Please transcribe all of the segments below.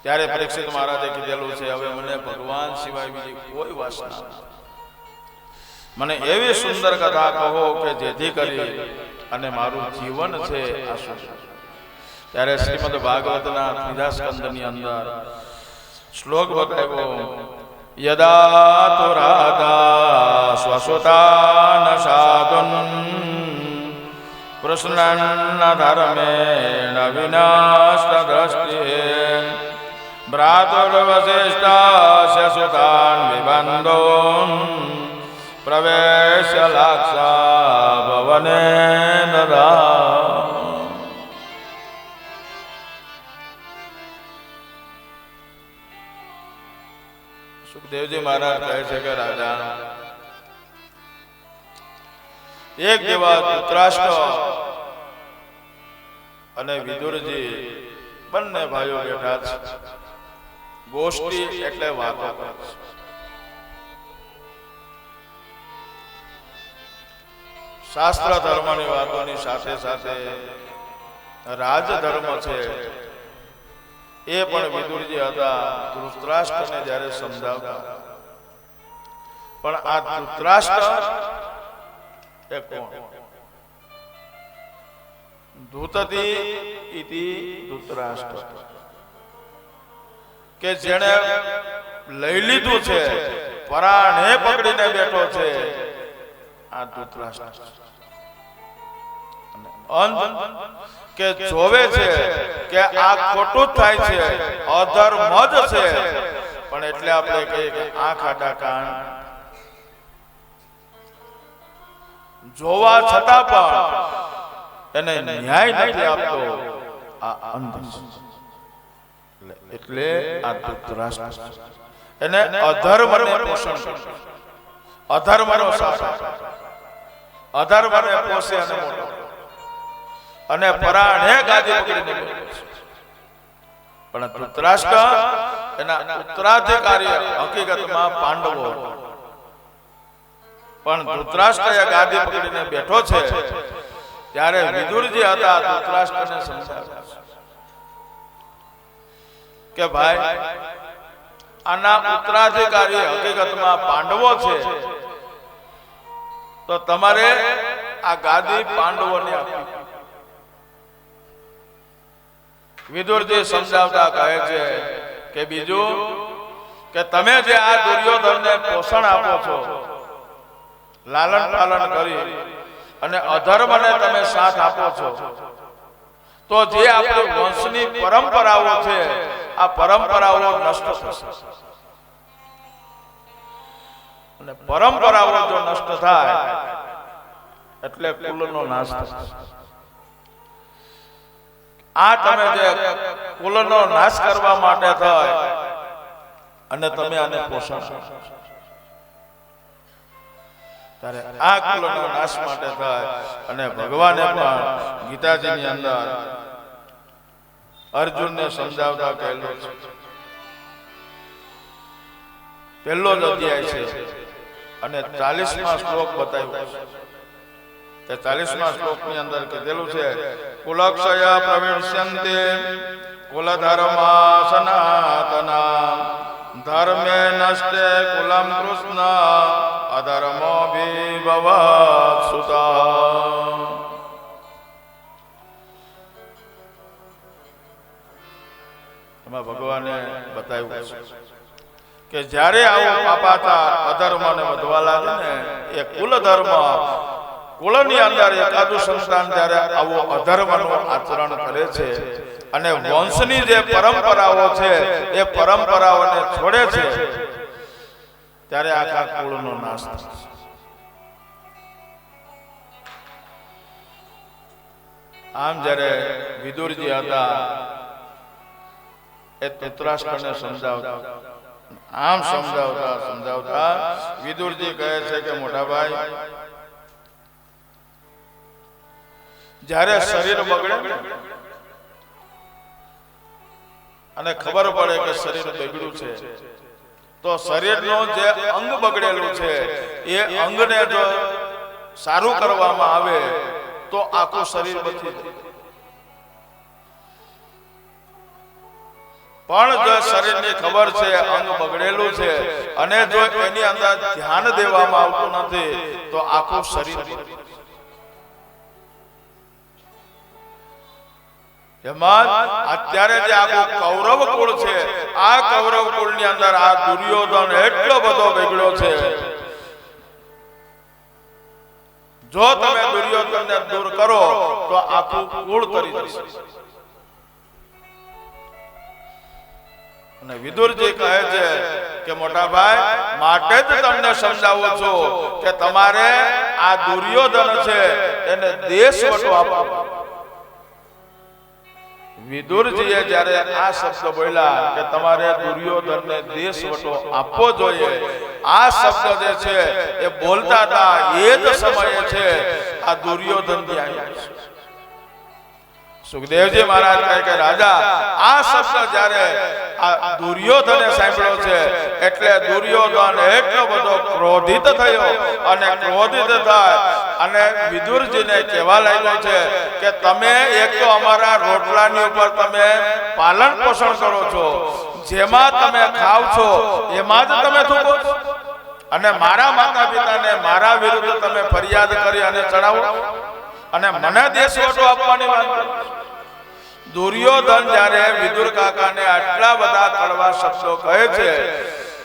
ત્યારે પરીક્ષિત મહારાજે કીધેલું છે, હવે મને ભગવાન સિવાય બીજી કોઈ વાસના, મને એવી સુંદર કથા કહો કે જેથી કરી અને મારું જીવન છે આ સુંદર. ત્યારે શ્રીમદ ભાગવતના 3 સ્કંદની અંદર શ્લોક બતાવ્યો, યદા તો રાધા સ્વસુતાન સાધુન કૃષ્ણન ધર્મેણ વિનાશ દ્રષ્ટિ ભ્રાતુર્વસિષ્ઠસ્ય સુતાન વિબંધો પ્રવેશ્ય લાક્ષા ભવને દદા. સુખદેવજી મહારાજ કહે છે કે રાજા, એક દિવસ ધૃતરાષ્ટ્ર અને વિદુરજી બંને ભાઈઓ બેઠા છે. ગોષ્ઠી એટલે વાતો કરે છે. શાસ્ત્ર ધર્મની વાતોની સાથે સાથે રાજધર્મ છે એ પણ વિદુરજી હતા ધૃતરાષ્ટ્રને જ્યારે સમજાવતા. પણ આ ધૃતરાષ્ટ્ર એ કોણ? ધૂતતી ઇતિ ધૃતરાષ્ટ્ર, કે જેણે લઈ લીધું છે, પરાણે પકડીને બેઠો છે, આ ધૃતરાષ્ટ્ર. અંત કે જોવે છે કે આ ખોટું થાય છે, અધર્મ જ છે, પણ એટલે આપણે કહીએ કે આંખ આડા કાન જોવા છતાં પણ એને ન્યાય નથી આપતો, આ અંધ. એટલે આ ધૃતરાષ્ટ્ર એને અધર્મને પોષણ કરે, અધર્મનો સાથ આપે, અધર્મને પોષે અને મોટો અને પરાણે ગાદી પકડીને બેઠો છે. પણ ધૃતરાષ્ટ્ર એના ઉત્તરાધિકારી હકીકતમાં પાંડવો, પણ ધૃતરાષ્ટ્ર એ ગાદી પકડીને બેઠો છે. ત્યારે વિદુરજી હતા ધૃતરાષ્ટ્રને સમજાવ્યા કે ભાઈ, આના ઉત્તરાધિકારી હકીકતમાં પાંડવો છે, તો તમારે આ ગાદી પાંડવોને આપી. વિદુરજી સમજાવતા કહે છે કે બીજું કે તમે જે આ દુર્યોધનને પોષણ આપો છો, લાલન પાલન કરી અને અધર્મને તમે સાથ આપો છો, તો જે આપણી વંશની પરંપરાઓ છે, આ પરંપરાઓ નષ્ટ થશે. અને પરંપરાઓ જો નષ્ટ થાય એટલે કુલનો નાશ થશે. આ તમે જે કુલનો નાશ કરવા માટે થાય અને તમે આને પોષણ આપો, ત્યારે આ કુલનો નાશ માટે થાય. અને ભગવાને પણ ગીતાજીની અંદર અર્જુનને સમજાવતા કહેલું છે, પહેલો જ અધ્યાય છે અને 40મા શ્લોક બતાવ્યો છે. 40મા શ્લોકની અંદર કીધેલું છે, કુલક્ષય પ્રવિશ્યન્તે કુલધર્મા સનાતના ધર્મે નષ્ટે કુલમ કૃષ્ણ અધર્મો વિભવાત સુતા. એમાં ભગવાને બતાવ્યું છે કે જ્યારે આવો પાપાચાર અધર્મને વધવા લાગે ને, એ કુલ ધર્મ, કુળની અંદર એકાદું સંતાન જ્યારે આવો અધર્મનું આચરણ કરે છે અને વંશની જે પરંપરાઓ છે એ પરંપરાઓને છોડે છે, ત્યારે આખા કુળનો નાશ થાય છે. આમ જ્યારે વિદુરજી હતા એ ધૃતરાષ્ટ્રને સમજાવતા, આમ સમજાવતા સમજાવતા વિદુરજી કહે છે કે મોટા ભાઈ, જ્યારે શરીર બગડે અને ખબર પડે કે શરીર બગડ્યું છે, તો શરીરનું જે અંગ બગડેલું છે એ અંગને જો સારું કરવામાં આવે તો આખું શરીર બચી જાય. પણ જો શરીરની ખબર છે અંગ બગડેલું છે અને જો એની અંદર ધ્યાન દેવામાં આવતું નથી તો આખું શરીર એમાં અત્યારે જે આખું કૌરવ કુળ છે આ કૌરવ કુળની અંદર આ દુર્યોધન એટલો બધો બગડ્યો છે જો તમે દુર્યોધનને દૂર કરો તો આખું કુળ તરી જશે અને વિદુરજી કહે છે કે મોટા ભાઈ માટે જ તમને સમજાવું છું કે તમારે આ દુર્યોધન છે એને દેશ વટો આપવો વિદુરજીએ જ્યારે આ શબ્દ બોલ્યા કે તમારે દુર્યોધનને દેશ વટો આપવો જોઈએ આ શબ્દ જે છે એ બોલતા હતા એ જ સમયે છે આ દુર્યોધન ત્યાં સુખદેવજી મહારાજ કહે કે રાજા આ શબ્દ જ્યારે આ દુર્યોધને સાંભળ્યો છે એટલે દુર્યોધન એટલો બધો ક્રોધિત થયો અને ક્રોધિત થાય અને વિદુરજીને કહેવા લાગ્યો છે કે તમે એક તો અમારા રોટલાની ઉપર તમે પાલન પોષણ કરો છો જેમાં તમે ખાવ છો એમાં જ તમે થૂકો છો અને મારા માતા પિતાને મારા વિરુદ્ધ તમે ફરિયાદ કરી અને ચડાવો અને મને દેશ વટો આપવાની વાત દુર્યોધન જ્યારે વિદુર કાકાને આટલા બધા કડવા શબ્દો કહે છે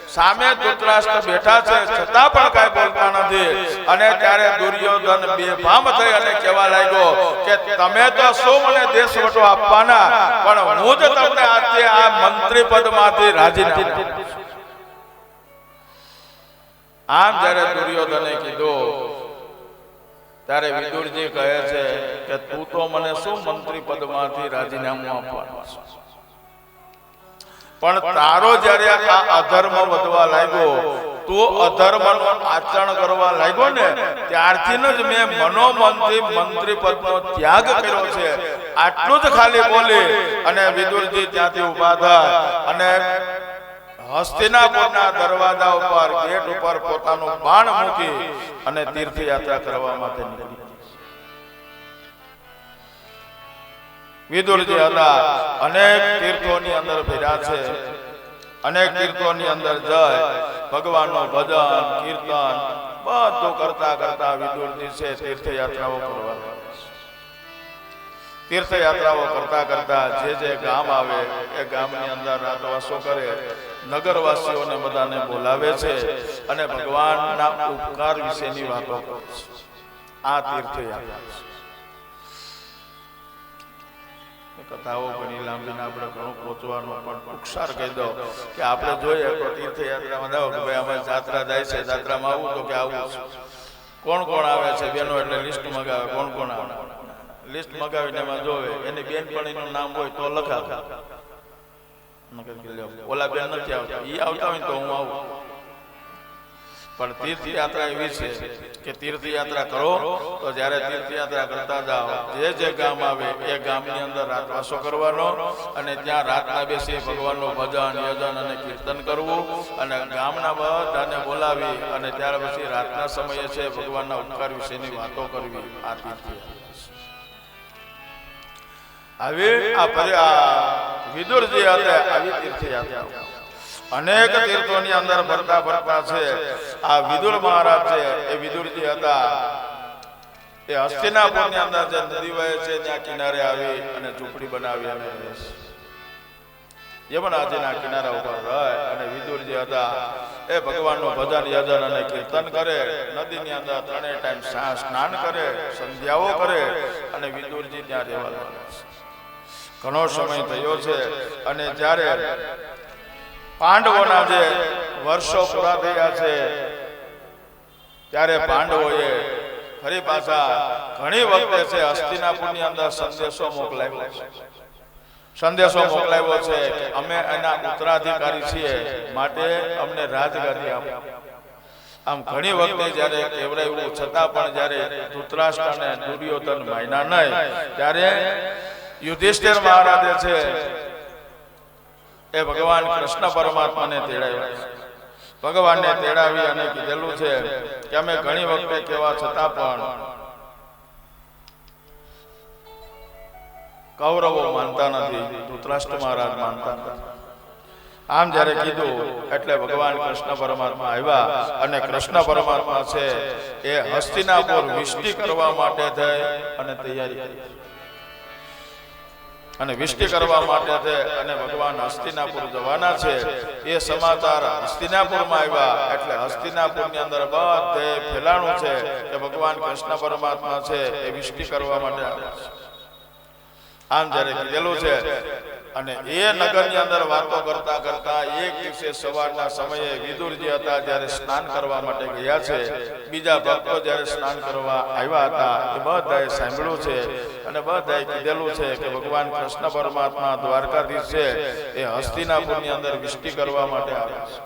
સામે ધૃતરાષ્ટ્ર બેઠા છે છતાં પણ કઈ બોલતા નથી અને ત્યારે દુર્યોધન બેફામ થઈ અને કહેવા લાગ્યો કે તમે તો શું મને દેશ વટો આપવાના પણ હું જ તમને આજે આ મંત્રી પદમાંથી રાજીનામું આમ જ્યારે દુર્યોધને કીધું ત્યારે વિદુરજી કહે છે કે તું તો મને શું મંત્રી પદમાંથી રાજીનામું આપવાનું પણ તારો જ્યારે આ અધર્મ વધવા લાગ્યો તું અધર્મનું આચરણ કરવા લાગ્યો ને ત્યારથી જ મેં મનોમનથી મંત્રી પદનો ત્યાગ કર્યો છે આટલું જ ખાલી બોલી અને વિદુરજી ત્યાંથી ઊભા થાય અને હસ્તિનાપુરના દરવાજા ઉપર ગેટ ઉપર પોતાનું બાણ મૂકી અને તીર્થયાત્રા કરવા માટે નીકળી વિદુરજી હતા અનેક તીર્થોની અંદર ફર્યા છે અનેક તીર્થોની અંદર જઈ ભગવાનનું ભજન કીર્તન બધું કરતા કરતા વિદુરજી છે તીર્થયાત્રાઓ કરવા તીર્થયાત્રાઓ કરતા કરતા જે ગામ આવે એ ગામની અંદર રાતવાસો કરે નગરવાસીઓને બધાને બોલાવે છે અને ભગવાનના ઉપકાર વિશેની વાતો કરે છે આ તીર્થયાત્રા કથાઓ ઘણી લાંબીને આપણે ઘણું પહોંચવાનું પણ ટૂંકસાર કહી દો કે આપણે જોઈએ તો તીર્થયાત્રામાં જાઓ કે ભાઈ અમે જાત્રા જાય છે જાત્રામાં આવું તો કે આવું કોણ કોણ આવે છે બેનો એટલે લિસ્ટ મગાવે કોણ કોણ આવે લિસ્ટ મગાવીને એમાં જોવે એની બેનપણીનું નામ હોય તો લખાવે ઓલા બેન નથી આવતા ઈ આવતા હોય તો હું આવું પણ તીર્થયાત્રા એવી છે કે તીર્થયાત્રા કરો તો જ્યારે તીર્થયાત્રા કરતા જાઓ જે ગામ આવે એ ગામની અંદર રાતવાસો કરવાનો અને ત્યાં રાતના બેસી ભગવાનનું ભજન યજન અને કીર્તન કરવું અને ગામના બધાને બોલાવી અને ત્યાર પછી રાતના સમયે છે ભગવાનના ઉપકાર વિશેની વાતો કરવી આ તીર્થયાત્રા આવી વિદુરજી હતા આવી તીર્થયાત્રા અનેક તીર્થોની અંદર ફરતા ફરતા છે આ વિદુર મહારાજ છે એ વિદુરજી હતા એ હસ્તિનાપુરની અંદર જે નદી વહે છે ત્યાં કિનારે આવી અને ઝૂંપડી બનાવી અને રહે છે યમુનાજીના કિનારા ઉપર રહે અને વિદુરજી હતા એ ભગવાનનું ભજન યજન અને કીર્તન કરે નદીની અંદર ત્રણેય ટાઈમ સ્નાન કરે સંધ્યાઓ કરે અને વિદુરજી ત્યાં રહેવા લાગે છે ઘણો સમય થયો છે અને જ્યારે પાંડવોના જે વર્ષો પૂરા થયા છે ત્યારે પાંડવોએ ફરી પાછા ઘણી વખતે છે હસ્તિનાપુરની અંદર સંદેશો મોકલાવ્યો છે કે અમે એના ઉત્તરાધિકારી છીએ માટે અમને રાજગાદી આપો આમ ઘણી વખતે જ્યારે કહેવાયું છતાં પણ જ્યારે ધૃતરાષ્ટ્ર અને દુર્યોધન માન્યા નહીં ત્યારે યુધિષ્ઠિર મહારાજે છે એ ભગવાન કૃષ્ણ પરમાત્માને તેડાવ્યા ભગવાનને તેડાવી અને કીધેલું છે કે અમે ઘણી વખતે કહેવા છતાં પણ કૌરવો માનતા નથી ધૃતરાષ્ટ્ર મહારાજ માનતા નથી આમ જ્યારે કીધું એટલે ભગવાન કૃષ્ણ પરમાત્મા આવ્યા અને કૃષ્ણ પરમાત્મા છે એ હસ્તિનાપુર વિષ્ટિ કરવા માટે થઈ અને તૈયારી કરી અને વિષ્ટિ કરવા માટે છે અને ભગવાન હસ્તિનાપુર જવાના છે એ સમાચાર હસ્તિનાપુરમાં આવ્યા એટલે હસ્તિનાપુરની અંદર બધે ફેલાણું છે કે ભગવાન કૃષ્ણ પરમાત્મા છે એ વિષ્ટિ કરવા માટે આવ્યા છે. આમ જ્યારે કીધેલું છે અને એ નગરની અંદર વાતો કરતા કરતા એક દિવસે સવારના સમયે વિદુરજી હતા જ્યારે સ્નાન કરવા માટે ગયા છે, બીજા ભક્તો જ્યારે સ્નાન કરવા આવ્યા હતા એ બધાએ સાંભળ્યું છે અને બધાએ કીધેલું છે કે ભગવાન કૃષ્ણ પરમાત્મા દ્વારકાધીશ છે એ હસ્તિનાપુરની અંદર વિષ્ટિ કરવા માટે આવ્યા છે.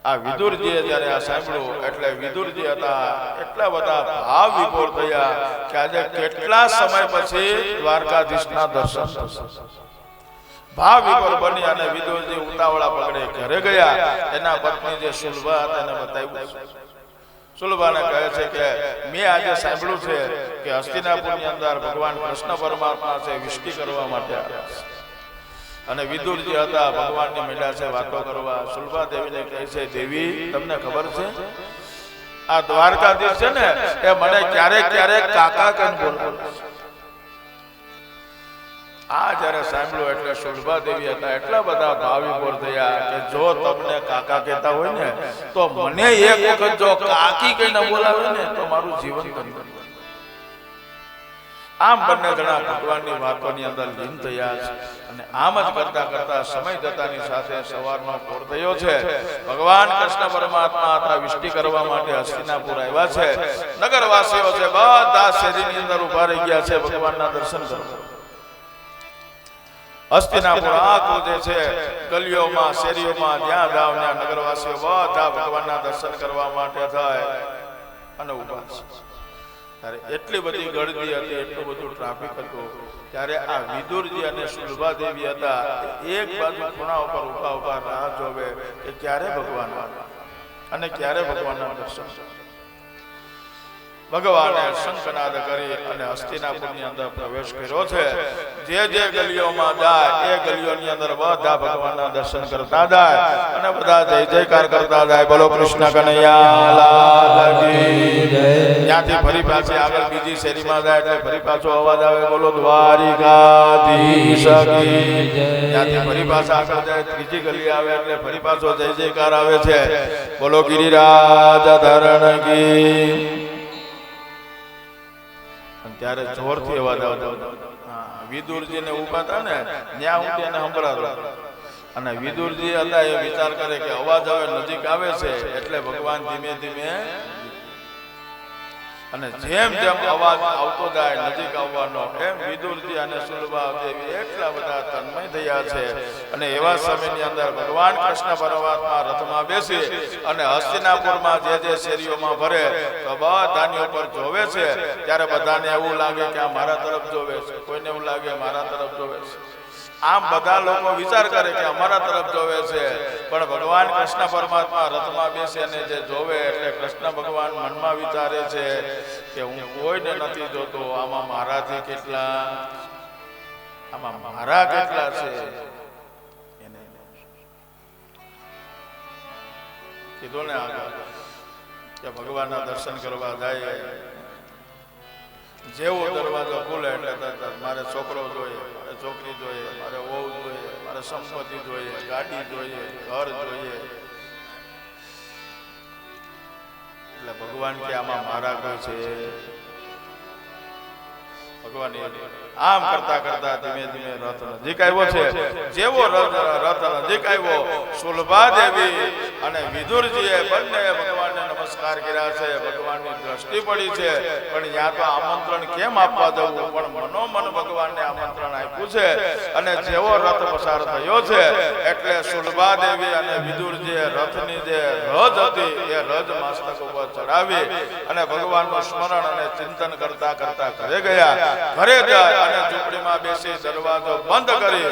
આ વિદુરજીએ જ્યારે આ સાંભળ્યું એટલે વિદુરજી હતા એટલા બધા ભાવ વિભોર થયા કે આજે કેટલા સમય પછી દ્વારકાધીશના દર્શન થશે. ભાવ વિભોર બની અને વિદુરજી ઉતાવળા પગડે ઘરે ગયા. એના પત્ની જે સુલભા હતા એને બતાવ્યું. સુલભાને કહે છે કે મેં આજે સાંભળ્યું છે કે હસ્તિનાપુરની અંદર ભગવાન કૃષ્ણ પરમાત્મા છે વિષ્ટિ કરવા માટે આવ્યા છે. અને વિદુરજી હતા ભગવાનની મેળા છે વાતો કરવા. સુલભા દેવીને કહે છે દેવી તમને ખબર છે આ દ્વારકાધીશ છે ને એ મને ક્યારેક ક્યારેક કાકા કહીને બોલાવે. આ જયારે સાંભળ્યું એટલે સુલભા દેવી હતા એટલા બધા ભાવિભોર થયા કે જો તમને કાકા કહેતા હોય ને તો મને એક વખત જો કાકી કહીને બોલાવે ને તો મારું જીવન કરી. આમ બંને જણા ભગવાનની વાતોની અંદર લીન થયા છે અને આમ જ કરતા કરતા સમય જતાની સાથે સવારનો પોર થયો છે. ભગવાન કૃષ્ણ પરમાત્મા હતા વિષ્ટિ કરવા માટે હસ્તિનાપુર આવ્યા છે. નગરવાસીઓ છે બધા શેરીની અંદર ઉભા રહી ગયા છે ભગવાનના દર્શન કરવા. હસ્તિનાપુર આખું જે છે ગલીઓમાં શેરીઓમાં જ્યાં જાવ ત્યાં નગરવાસીઓ બધા ભગવાનના દર્શન કરવા માટે થાય અને ઉભા છે. ત્યારે એટલી બધી ગળદી હતી, એટલું બધું ટ્રાફિક હતું. ત્યારે આ વિદુરજી અને સુલભા દેવી હતા એક બાજુ ખૂણા ઉપર ઉભા ઉભા રાહ જોવે કે ક્યારે ભગવાન અને ક્યારે ભગવાનના દર્શન. ભગવાને શંખનાદ કરી અને હસ્તિનાપુરની અંદર પ્રવેશ કર્યો છે. જે જે ગલીઓમાં જાય એ ગલીઓની અંદર બધા ભગવાનના દર્શન કરતા જાય અને બધા જય જયકાર કરતા જાય. બોલો કૃષ્ણ કનૈયા લાલ કી જય. ત્યાંથી ફરી પાછી આગળ બીજી શેરીમાં જાય એટલે ફરી પાછો અવાજ આવે બોલો દ્વારિકાધીશ કી જય. ત્યાંથી ફરી પાછા આગળ જાય ત્રીજી ગલી આવે એટલે ફરી પાછો જય જયકાર આવે છે બોલો ગિરિરાજ ધરણ કી. ત્યારે જોરથી અવાજ આવતો. વિદુરજી ને ઉભા હતા ને ત્યાં હું તેને સંભળાતો અને વિદુરજી હતા એ વિચાર કરે કે અવાજ હવે નજીક આવે છે એટલે ભગવાન ધીમે ધીમે અને જેમ જેમ અવાજ આવતો જાય નજીક આવવાનો એમ વિદુરજી અને સુલભા દેવી એટલા બધા તન્મય થયા છે. અને એવા સમયની અંદર ભગવાન કૃષ્ણ પરમાત્મા રથમાં બેસી અને હસ્તિનાપુરમાં જે જે શેરીઓમાં ભરે તો બધાની ઉપર જોવે છે. ત્યારે બધાને એવું લાગે કે આ મારા તરફ જોવે છે, કોઈને એવું લાગે મારા તરફ જોવે છે. આમ બધા લોકો વિચાર કરે કે અમારા તરફ જોવે છે, પણ ભગવાન કૃષ્ણ પરમાત્મા રથમાં બેસે અને જે જોવે એટલે કૃષ્ણ ભગવાન મનમાં વિચારે છે કે હું કોઈને નથી જોતો, આમાં મારાથી કેટલા આમાં મારા કેટલા છે. એને કીધું ને આગળ કે ભગવાનના દર્શન કરવા જાય જેવો દરવાજો ખુલે એટલે મારે છોકરો જોઈએ, મારે છોકરી જોઈએ, મારે વહુ જોઈએ, મારે સંપત્તિ જોઈએ, ગાડી જોઈએ, ઘર જોઈએ. એટલે ભગવાન કે આમાં મારા કોઈ છે? ભગવાન આમ કરતા કરતા ધીમે ધીમે રથ નજીક આવ્યો છે. જેવો રથ નજીક આવ્યો સુલભા દેવી અને વિદુરજીએ બંને ભગવાનને નમસ્કાર કર્યા છે. ભગવાનની દ્રષ્ટિ પડી છે પણ યા તો આમંત્રણ કેમ આપવા જવું, પણ મનોમન ભગવાનને આમંત્રણ આપ્યું છે. અને જેવો રથ પસાર થયો છે એટલે સુલભા દેવી અને વિદુરજીએ રથની જે રજ હતી એ રજ મસ્તક ઉપર ચડાવી અને ભગવાનનું સ્મરણ અને ચિંતન કરતા કરતા ઘરે ગયા. ઘરે જાય અને ઝૂંપડીમાં બેસી દરવાજો બંધ કરી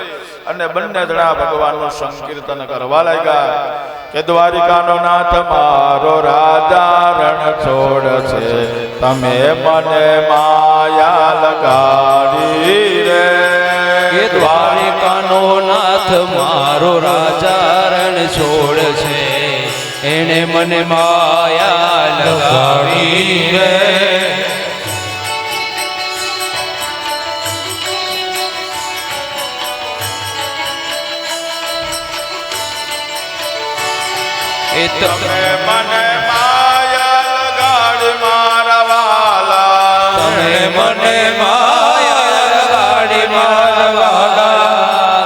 અને બંને જણા ભગવાનનું સંકીર્તન કરવા લાગ્યા કે દ્વારિકાનો નાથ મારો રાજા રણ છોડ છે, તમે મને માયા લગાડી રે. કે દ્વારિકા કાનો નાથ મારો રાજા રણ છોડ છે, એને મને માયા લગાવી રે. એ તમે મને માયા લગાડી મારા વાલા, તમે મને માયા લગાડી મારા વાલા,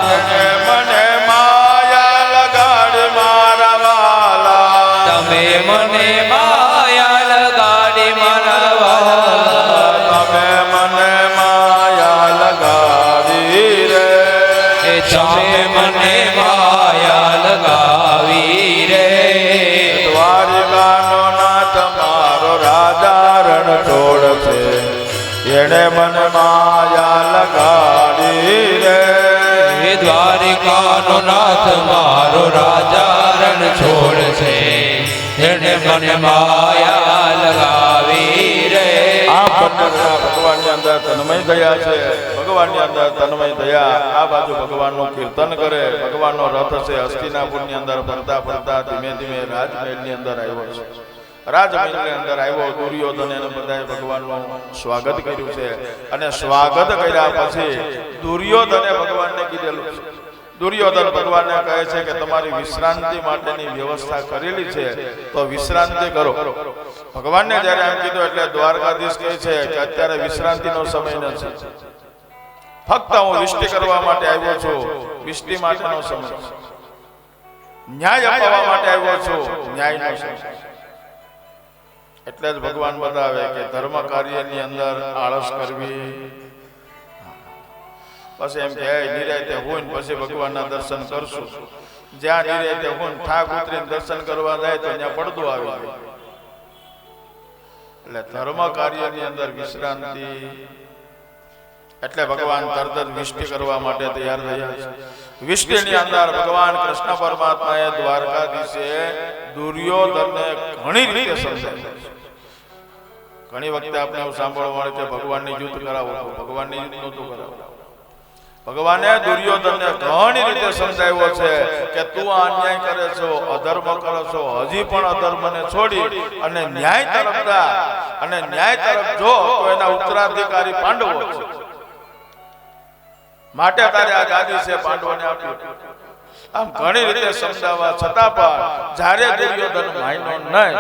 તમે મને માયા લગાડી મારા વાલા, તમે મને માયા લગાડી મારા વાલા, તમે મને માયા લગાડી રે. એ તમે મને માયા લગાવી રે. દ્વારિકાનો નાથ મારો રાજા રણ છોડ છે, એણે મને માયા લગાડી રે. હે દ્વારિકાનો નાથ મારો રાજા રણ છોડ છે, એને મને માયા લગાવી રે. આ ભગવાનની અંદર તન્મય થયા છે, ભગવાનની અંદર તન્મય થયા. આ બાજુ ભગવાનનું કીર્તન કરે. ભગવાનનો રથ છે હસ્તિનાપુરની અંદર ફરતા ફરતા ધીમે ધીમે રાજમહેલની અંદર આવ્યો છે. રાજમહેલની અંદર આવ્યો. દુર્યોધન એને બધાએ ભગવાનનું સ્વાગત કર્યું છે, અને સ્વાગત કર્યા પછી દુર્યોધને ભગવાનને કીધેલું છે. દુર્યોધન ભગવાનને કહે છે કે તમારી વિશ્રાંતિ માટેની વ્યવસ્થા કરેલી છે, તો વિશ્રાંતિ કરો. ભગવાનને જ્યારે આમ કીધું એટલે દ્વારકાધીશ કહે છે કે અત્યારે વિશ્રાંતિનો સમય નથી, ફક્ત હું વિષ્ટિ કરવા માટે આવ્યો છું, વિષ્ટિ માટેનો સમય છે. ન્યાય અપાવવા માટે આવ્યો છું, ન્યાયનો સમય. એટલે જ ભગવાન બતાવે કે ધર્મ કાર્યની અંદર આળસ કરવી. પછી એમ કે નિરાતે હોય ને પછી ભગવાનના દર્શન કરશું. જ્યાં નિરાતે હોય ઠાક ઉતરીને દર્શન કરવા જાય તો ત્યાં પડદો આવી જાય. એટલે ધર્મ કાર્યની અંદર વિશ્રાંતિ. એટલે ભગવાન તરત જ વિષ્ટિ કરવા માટે તૈયાર થયા છે. વિષ્ટિની અંદર ભગવાન કૃષ્ણ પરમાત્માએ દ્વારકાધીશે દુર્યોધનને ઘણી રીતે સમજાવ્યું છે. ઘણી વખતે આપણે એવું સાંભળવા મળે કે ભગવાનની યુદ્ધ કરાવો, ભગવાનની યુદ્ધ નહોતું કરાવવું. ભગવાને દુર્યોધનને ઘણી રીતે સમજાવ્યો છે કે તું આ અન્યાય કરે છો, અધર્મ કરો છો, હજી પણ અધર્મને છોડી અને ન્યાય તરફ જા. અને ન્યાય તરફ જો તો એના ઉત્તરાધિકારી પાંડવો છે, માટે તારે આ ગાદી છે પાંડવોને આપી. આમ ઘણી રીતે સમજાવવા છતાં પણ જ્યારે દુર્યોધન માન્યો નહીં,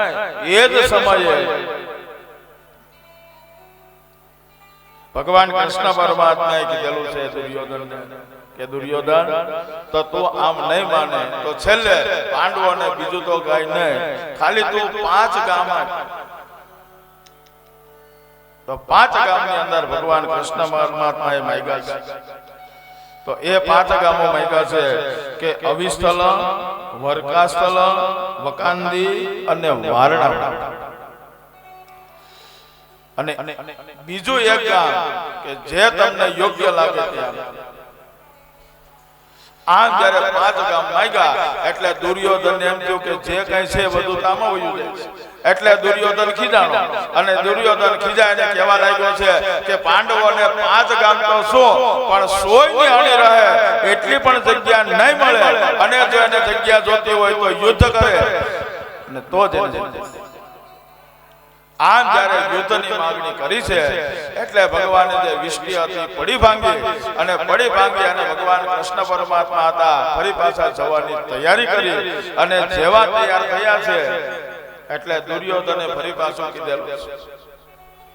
એ જ સમયે ભગવાન કૃષ્ણ પરમાત્માએ કીધેલું છે દુર્યોધનને કે દુર્યોધન તો તું આમ નહીં માને તો છેલ્લે પાંડવોને બીજું તો ગાય નહીં, ખાલી તું 5 ગામ આપ. તો 5 ગામની અંદર ભગવાન કૃષ્ણ પરમાત્માએ માંગ્યા છે. તો એ 5 ગામો માંગ્યા છે કે અવિસ્થલ, વર્કાસ્થલ, વકાંદી અને વારણા. અને બીજું એક ગામ કે જે તમને યોગ્ય લાગે ત્યાં. આમ જયારે 5 ગામ માંગ્યા એટલે દુર્યોધન એમ થયું કે જે કઈ છે બધું તામાં વયું જાય છે. એટલે દુર્યોધન ખીજાણો, અને દુર્યોધન ખીજાઈને કહેવા લાગ્યો છે કે પાંડવોને 5 ગામ તો શું પણ 100 ની અણી રહે એટલી પણ જગ્યા નહીં મળે, અને જો એને જગ્યા જોતી હોય તો યુદ્ધ કરે અને તો જ એને. આમ જ્યારે યુદ્ધની માંગણી કરી છે એટલે ભગવાને જે વિષ્ટિ હતી પડી ભાંગી, અને પડી ભાંગી અને ભગવાન કૃષ્ણ પરમાત્મા હતા ફરી પાછા જવાની તૈયારી કરી. અને જેવા તૈયાર થયા છે એટલે દુર્યોધને ફરી પાછું કીધેલું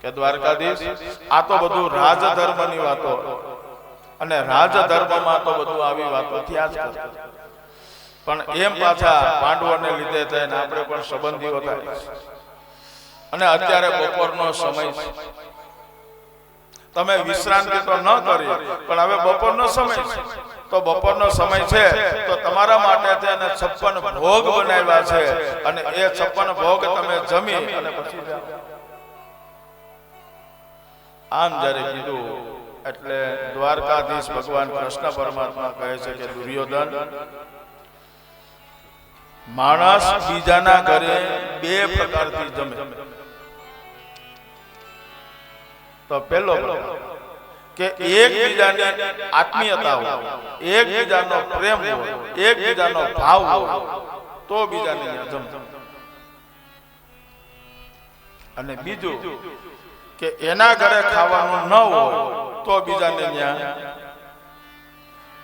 કે દ્વારકાધીશ આ તો બધું રાજધર્મની વાતો, અને રાજધર્મમાં તો બધું આવી વાતો થયા જ કરે. પણ એમ પાછા પાંડવોને લીધે થઈને આપણે પણ સંબંધીઓ થાય. અને અત્યારે બપોરનો સમય છે, તમે વિશ્રાંતિ તો ન કરી પણ હવે બપોરનો સમય છે. તો બપોરનો સમય છે તો તમારા માટે તેને 56 ભોગ બનાવ્યા છે, અને એ 56 ભોગ તમે જમી અને પછી જાઓ. આમ જ્યારે કીધું એટલે દ્વારકાધીશ ભગવાન કૃષ્ણ પરમાત્મા કહે છે કે દુર્યોધન, માણસ બીજાના ઘરે 2 પ્રકારથી જમે. તો પહેલો પ્રકાર કે એકબીજાની આત્મીયતા હોય, એકબીજાનો પ્રેમ હોય, એકબીજાનો ભાવ હોય, તો બીજાને ત્યાં જમે. અને બીજું કે એના ઘરે ખાવાનું ન હોય તો બીજાને ત્યાં.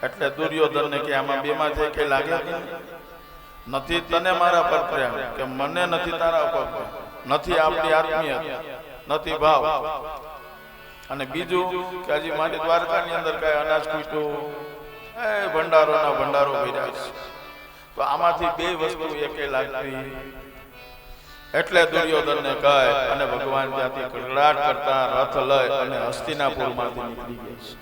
એટલે દુર્યોધનને કે આમાં બેમાં જે કઈ લાગે નથી, તને મારા પર પ્રેમ કે મને નથી તારા ઉપર પ્રેમ, નથી આપણી આત્મીયતા, નથી ભાવ. અને બીજું કે હજી મારી દ્વારકાની અંદર કઈ અનાજ ખૂટ્યું, ભંડારોના ભંડારો ભર્યા છે, તો આમાંથી બે વસ્તુ એકે લાગતી. એટલે દુર્યોધનને કહે અને ભગવાન ત્યાંથી કડકડાટ કરતા રથ લઈ અને હસ્તિનાપુરમાંથી નીકળી ગયા છે.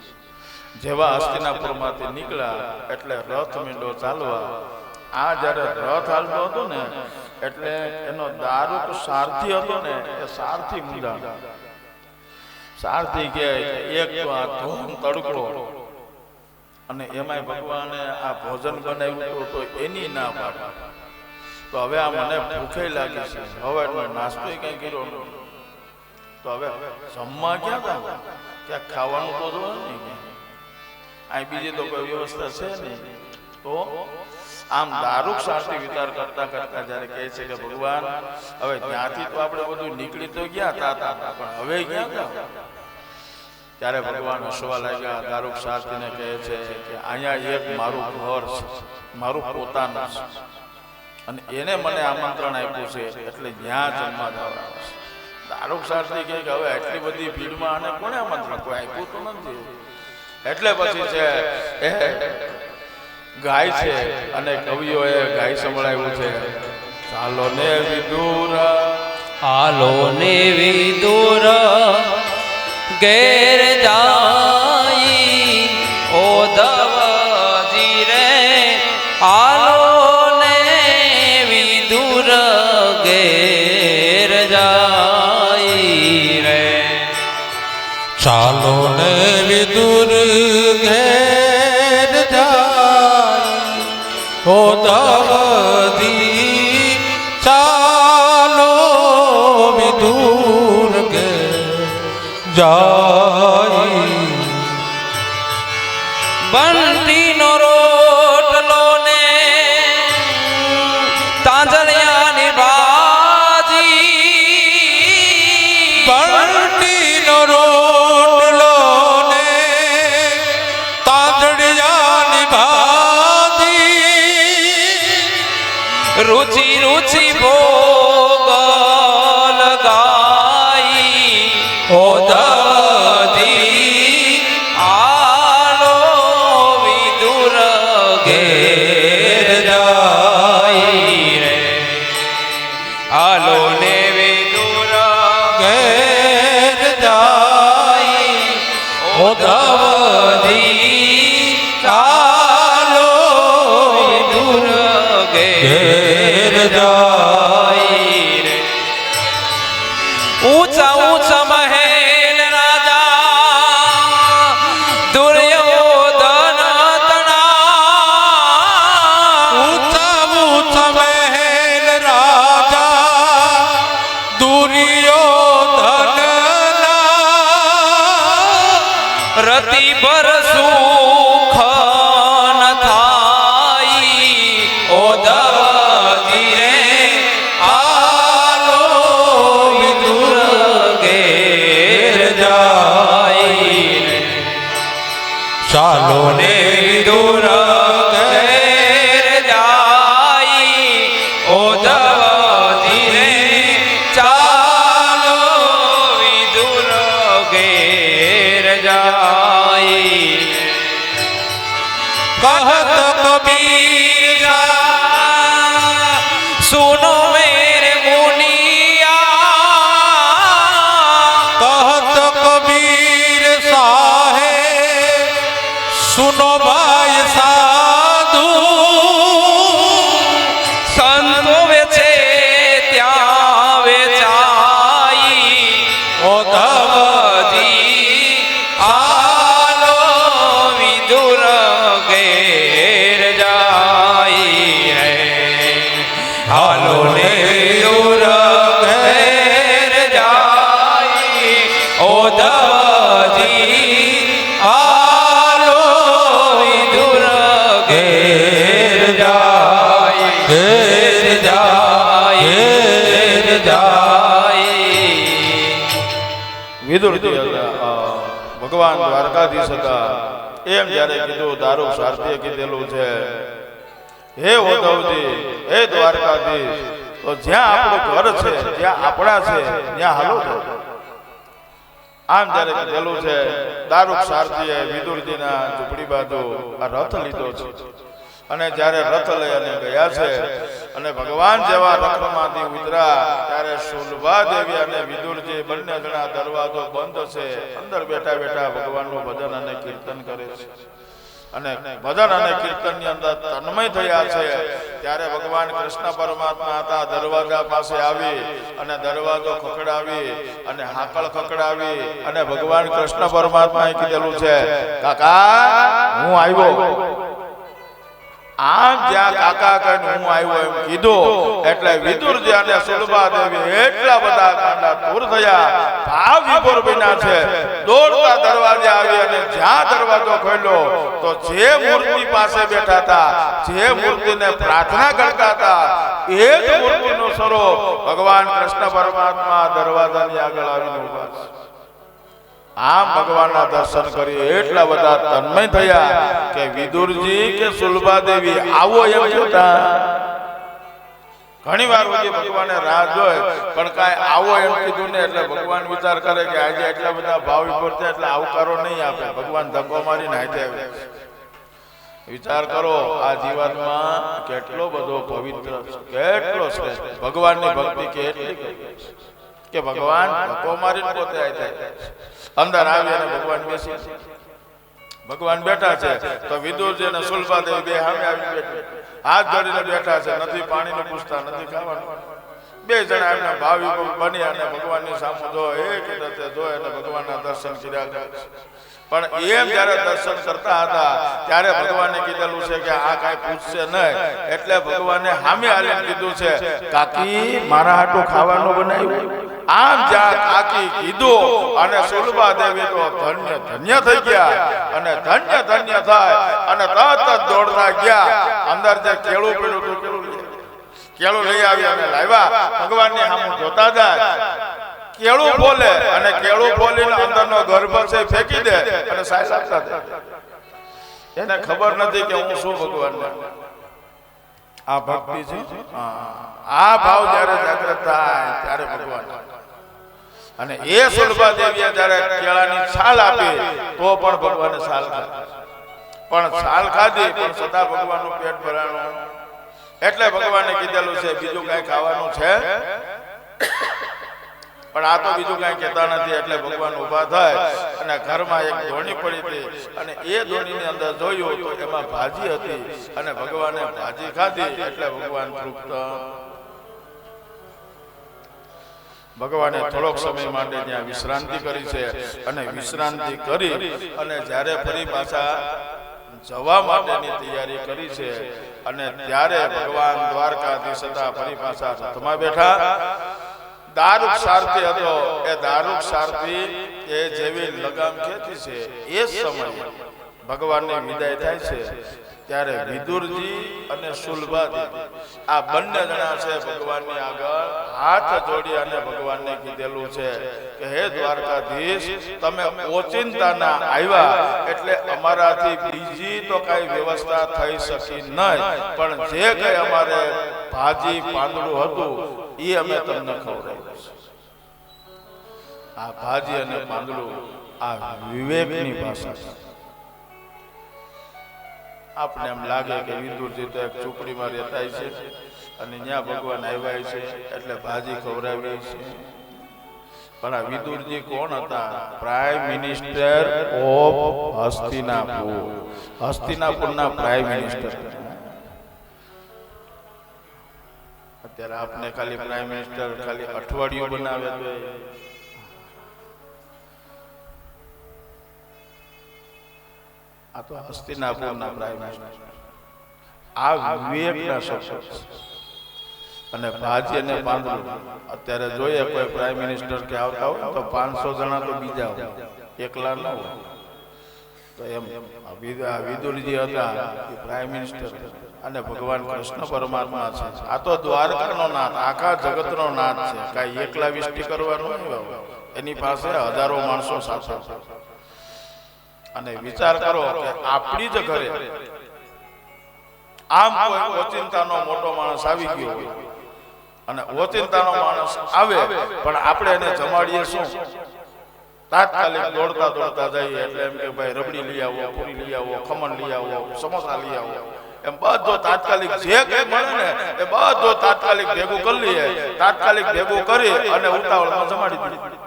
જેવા હસ્તિનાપુરમાંથી નીકળ્યા એટલે રથ મીંડો ચાલવા. આ જ્યારે રથ હાલતો હતો ને એટલે એનો દારૂક સારથી હતો ને એ સારથી મૂંઝાણ. સારથી કે એક તો આ ધોમ તડકો અને એમાંય ભગવાને આ ભોજન બનાવ્યું તો એની ના પાડે. તો હવે આ મને ભૂખે લાગી છે, હવે નાસ્તો કઈ કર્યો તો હવે જમવા ક્યાં હતા, ક્યાં ખાવાનું તો જોવે નહીં, આ બીજી તો કોઈ વ્યવસ્થા છે નહીં. તો આમ દારૂક સારથી વિચાર કરતા કરતા જયારે કહે છે કે ભગવાન હવે ત્યાંથી તો આપણે બધું નીકળી તો ગયા હતા પણ હવે ક્યાં ગયા. ત્યારે ભગવાન હસવા લાગ્યા. દારૂક સારથીને કહે છે કે અહીંયા એક મારું ઘર છે, મારું પોતાનું છે, અને એને મને આમંત્રણ આપ્યું છે એટલે ત્યાં જમવા જવાનું છે. દારૂક સારથી કહે કે હવે આટલી બધી ભીડમાં આને કોને આમંત્રણ, કોઈ આપ્યું તો નથી. એટલે પછી છે એ ગાય છે અને કવિઓએ ગાય સંભળાવ્યું છે, ચાલો ને વિદુર, હાલો ને વિદુર ઘેર જાઈ ઓધવજી રે, હાલો ને વિદુર ઘેર જાઈ રે. ચાલો ને વિદુર ઘેર જાય ઓધવજી, ચાલો વિદુર ઘેર જાય. બંટીનો રોટલો ને તાંજળિયાની ભાજી, બંટીનો રોટલો ને તાંજળિયાની ભાજી, રુચિ રુચિ ભોગ લગાઈ ઓધવજી, આલો વિદુર ઘેર જાઈ રે, આલો ને વિદુર ઘેર જાય ઓધવજી, ચાલો વિદુર ઘેર જાઈ રે. ઊંચા ઊંચા મહેલ રાજા દુર્યોધન તણા, ઊંચા ઊંચા મહેલ રાજા દુર્યોધનના, રતિ પર સુખ ન થાય ઓધવજી રે, આલો વિદુર ઘેર જાઈ રે. ચાલો ને વિદુર ઘેર જાઈ ઓધવજી રે, ચાલો વિદુર ઘેર જાઈ. કહત કબીર સુનો મેરે મુનિયા, કહત કબીર સાહેબ સુનો ભાઈ સાધુ, સંતો વેચે ત્યાં વેચાઈ ઓધવજી, આલો વિદુર ઘેર જાઈ વિદુરજી ભગવાન દ્વારકાધીશ હતા એમ જ્યારે કીધું દારૂક સારથીએ કીધેલું છે હે ઉદ્ધવજી હે દ્વારકાધીશ તો જ્યાં આપણું ઘર છે જ્યાં આપણા છે ત્યાં હાલો છો આમ જ્યારે કીધેલું છે દારૂક સારથીએ વિદુરજીના ઝૂંપડી બાજુ આ રથ લીધો છે અને જ્યારે રથ લઈ અને ગયા છે અને ભગવાન જેવા રથમાંથી ઉતર્યા ત્યારે શુલભા દેવી અને વિદુરજી બંને જણા દરવાજો બંધ છે અંદર બેઠા બેઠા ભગવાનનું ભજન અને કીર્તન કરે છે અને ભજન અને કીર્તનની અંદર તન્મય થયા છે ત્યારે ભગવાન કૃષ્ણ પરમાત્મા હતા દરવાજા પાસે આવી અને દરવાજો ખખડાવી અને હાકળ ખખડાવી અને ભગવાન કૃષ્ણ પરમાત્માએ કીધેલું છે કાકા હું આવ્યો આમ જ્યાં કાકા કહીને હું આવ્યો એમ કીધું એટલે વિદુરજી અને શુલભા દેવી એટલા બધા કાંડા દૂર થયા ભાવ વિભોર બન્યા છે દોડતા દરવાજે આવી અને જ્યાં દરવાજો ખોલ્યો તો જે મૂર્તિ પાસે બેઠા હતા જે મૂર્તિને પ્રાર્થના કરતા હતા એ જ મૂર્તિનો સ્વરૂપ ભગવાન કૃષ્ણ પરમાત્મા દરવાજાની આગળ આવીને ઉભા છે આમ ભગવાનના દર્શન કરી એટલા બધા તન્મય થયા કે વિદુરજી કે શુલભા દેવી આવો એમ કહેતા ઘણી વાર વચ્ચે ભગવાને રાહ જોઈ પણ કાંઈ આવો એમ કીધું ને એટલે ભગવાન વિચાર કરે કે આજે એટલા બધા ભાવ વિભોર છે એટલે આવકારો નહીં આપે ભગવાન ધક્કો મારીને હાથે આવે વિચાર કરો આ જીવનમાં કેટલો બધો પવિત્ર કેટલો શ્રેષ્ઠ ભગવાનની ભક્તિ કેટલી કે ભગવાન ધક્કો મારીને પોતે હાથે અંદર આવી અને ભગવાન બેસી ભગવાન બેઠા છે તો વિદુરજી અને શુલભા દેવી બે સામે આવી બેઠા હાથ જોડીને બેઠા છે નથી પાણીનું પૂછતા નથી ખાવાનું બે જણા એમના ભાવિ બની અને ભગવાનની સામે જો એક રીતે જોઈ અને ભગવાનના દર્શન કર્યા કરે પણ એમ જ્યારે દર્શન કરતા હતા ત્યારે ભગવાને કીધેલું છે કે આ કાંઈ પૂછશે નહીં એટલે ભગવાને સામે આવીને કીધું છે કાકી મારા હાટું ખાવાનું બનાવ્યું આમ જ્યાં કાકી કીધું અને શુલભા દેવી તો ધન્ય ધન્ય થઈ ગયા અને ધન્ય ધન્ય થાય અને તરત જ દોડતા ગયા અંદર જે કેળું પડ્યું હતું કેળું લઈ આવી અને લાવ્યા ભગવાનની સામે જોતા જાય કેળું બોલે અને કેળું બોલીને અંદરનો ગર્ભ છે ફેંકી દે અને સાહેબ આપતા જાય એને ખબર નથી કે હું શું ભગવાનને આ ભક્તિ છે આ ભાવ જ્યારે જાગૃત થાય ત્યારે ભગવાન અને એ શુલભા દેવીએ જ્યારે કેળાની છાલ આપી તો પણ ભગવાને છાલ ખાધી પણ છાલ ખાધી પણ સદા ભગવાનનું પેટ ભરાણું એટલે ભગવાને કીધેલું છે બીજું કઈ ખાવાનું છે પણ આ તો બીજું કઈ કહેતા નથી એટલે ભગવાન ઉભા થાય અને ઘરમાં એક ધોણી પડી હતી અને એ ધોણીની અંદર જોયું તો એમાં ભાજી હતી અને ભગવાને ભાજી ખાધી એટલે ભગવાન તૃપ્ત ભગવાને થોડોક સમય માટે ત્યાં વિશ્રાંતિ કરી છે અને વિશ્રાંતિ કરી અને જ્યારે ફરી પાછા જવા માટેની તૈયારી કરી છે અને ત્યારે ભગવાન દ્વારકાધીશ હતા ફરી પાછા રથમાં બેઠા દારૂક સારથી હતો એ દારૂક સારથી એ જેવી લગામ ખેંચી છે એ સમયે ભગવાનની વિદાય થાય છે ત્યારે વિદુરજી અને શુલભા દેવી આ બંને જણા છે ભગવાનની આગળ હાથ જોડી અને ભગવાનને કીધેલું છે કે હે દ્વારકાધીશ તમે ઓચિંતાના આવ્યા એટલે અમારાથી બીજી તો કઈ વ્યવસ્થા થઈ શકી નહીં પણ જે કઈ અમારે ભાજી પાંદડું હતું એ અમે તમને ખવડાવ્યું છે આ ભાજી અને પાંદડું આ વિવેકની ભાષા છે આપણે એમ લાગે કે વિદુરજી તો એક ઝૂંપડીમાં રહેતા છે અને ત્યાં ભગવાન આવ્યા છે એટલે ભાજી ખવડાવી છે પણ આ વિદુરજી કોણ હતા પ્રાઇમ મિનિસ્ટર ઓફ હસ્તિનાપુરના પ્રાઇમ મિનિસ્ટર અત્યારે આપને ખાલી પ્રાઇમ મિનિસ્ટર ખાલી અઠવાડિયું બનાવે તો આ તો હસ્તિનાપુરના પ્રાઇમ મિનિસ્ટર આ વિવેકના શબ્દ અને ભાજી અને પાંદડું અત્યારે જોઈએ કોઈ પ્રાઇમ મિનિસ્ટર કે આવતા હોય તો 500 જણા તો બીજા હોય એકલા ન હોય તો એમ વિદુરજી હતા એ પ્રાઇમ મિનિસ્ટર અને ભગવાન કૃષ્ણ પરમાત્મા છે આ તો દ્વારકાનો નાથ આખા જગતનો નાથ છે કાંઈ એકલા વિષ્ટિ કરવાનું નહીં એની પાસે હજારો માણસો સાથે અને વિચાર કરો કે આપણી જ ઘરે આમ કોઈ ઓચિંતાનો મોટો માણસ આવી ગયો હોય અને ઓચિંતાનો માણસ આવે પણ આપણે એને જમાડીએ શું? તાત્કાલિક દોડતા દોડતા જઈએ એટલે એમ કે ભાઈ રબડી લઈ આવો, પૂરી લઈ આવો, ખમણ લઈ આવો, સમોસા લઈ આવો, એમ બધો તાત્કાલિક જે કઈ મળે ને એ બધો તાત્કાલિક ભેગું કરી લઈએ. તાત્કાલિક ભેગું કરી અને ઉતાવળમાં જમાડી દીધું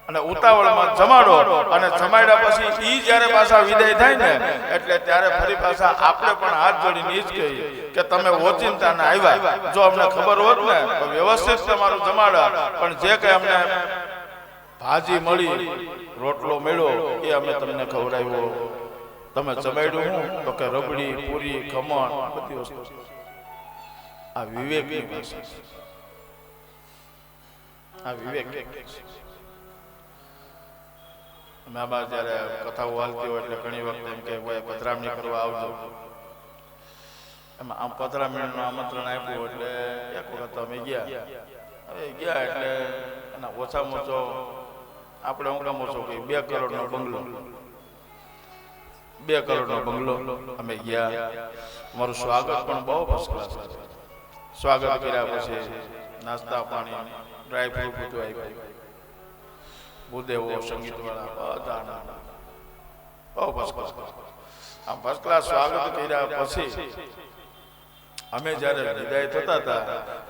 અને ઉતાવળમાં જમાડો અને જમાડ્યા પછી ઈ જ્યારે પાછા વિદાય થાય ને એટલે ત્યારે ફરી પાછા આપણે પણ હાથ જોડીને ઈ જ કહીએ કે તમે ઓચિંતાને આવ્યા, જો અમને ખબર હોત ને તો વ્યવસ્થિત તમારું જમાડા, પણ જે કઈ અમને ભાજી મળી, રોટલો મળ્યો એ અમે તમને ખવડાવ્યો, તમે જમાડ્યું હું તો કે રબડી, પૂરી, ખમણ, બધી વસ્તુ. આ વિવેકની ભાષા, આ વિવેક. મા બા જયારે કથાઓ હાલતી હોય એટલે ઘણી વખત એમ કે ભાઈ પધરામણી કરવા આવજો. એમાં આમ પધરામણીનું આમંત્રણ આપ્યું એટલે એક વખત અમે ગયા. હવે ગયા એટલે એના ઓછામાં ઓછો આપણે ઊંઘામ ઓછો કે 2 કરોડનો બંગલો, 2 કરોડનો બંગલો અમે ગયા. અમારું સ્વાગત પણ બહુ ફર્સ્ટ ક્લાસ હતું. સ્વાગત કર્યા પછી નાસ્તા પાણી, ડ્રાય ફ્રૂટ બધું આપ્યું, ભૂદેવો, સંગીત વાળા બધા બહુ ફર્સ્ટ ક્લાસ. આમ ફર્સ્ટ ક્લાસ સ્વાગત કર્યા પછી અમે જ્યારે વિદાય થતા હતા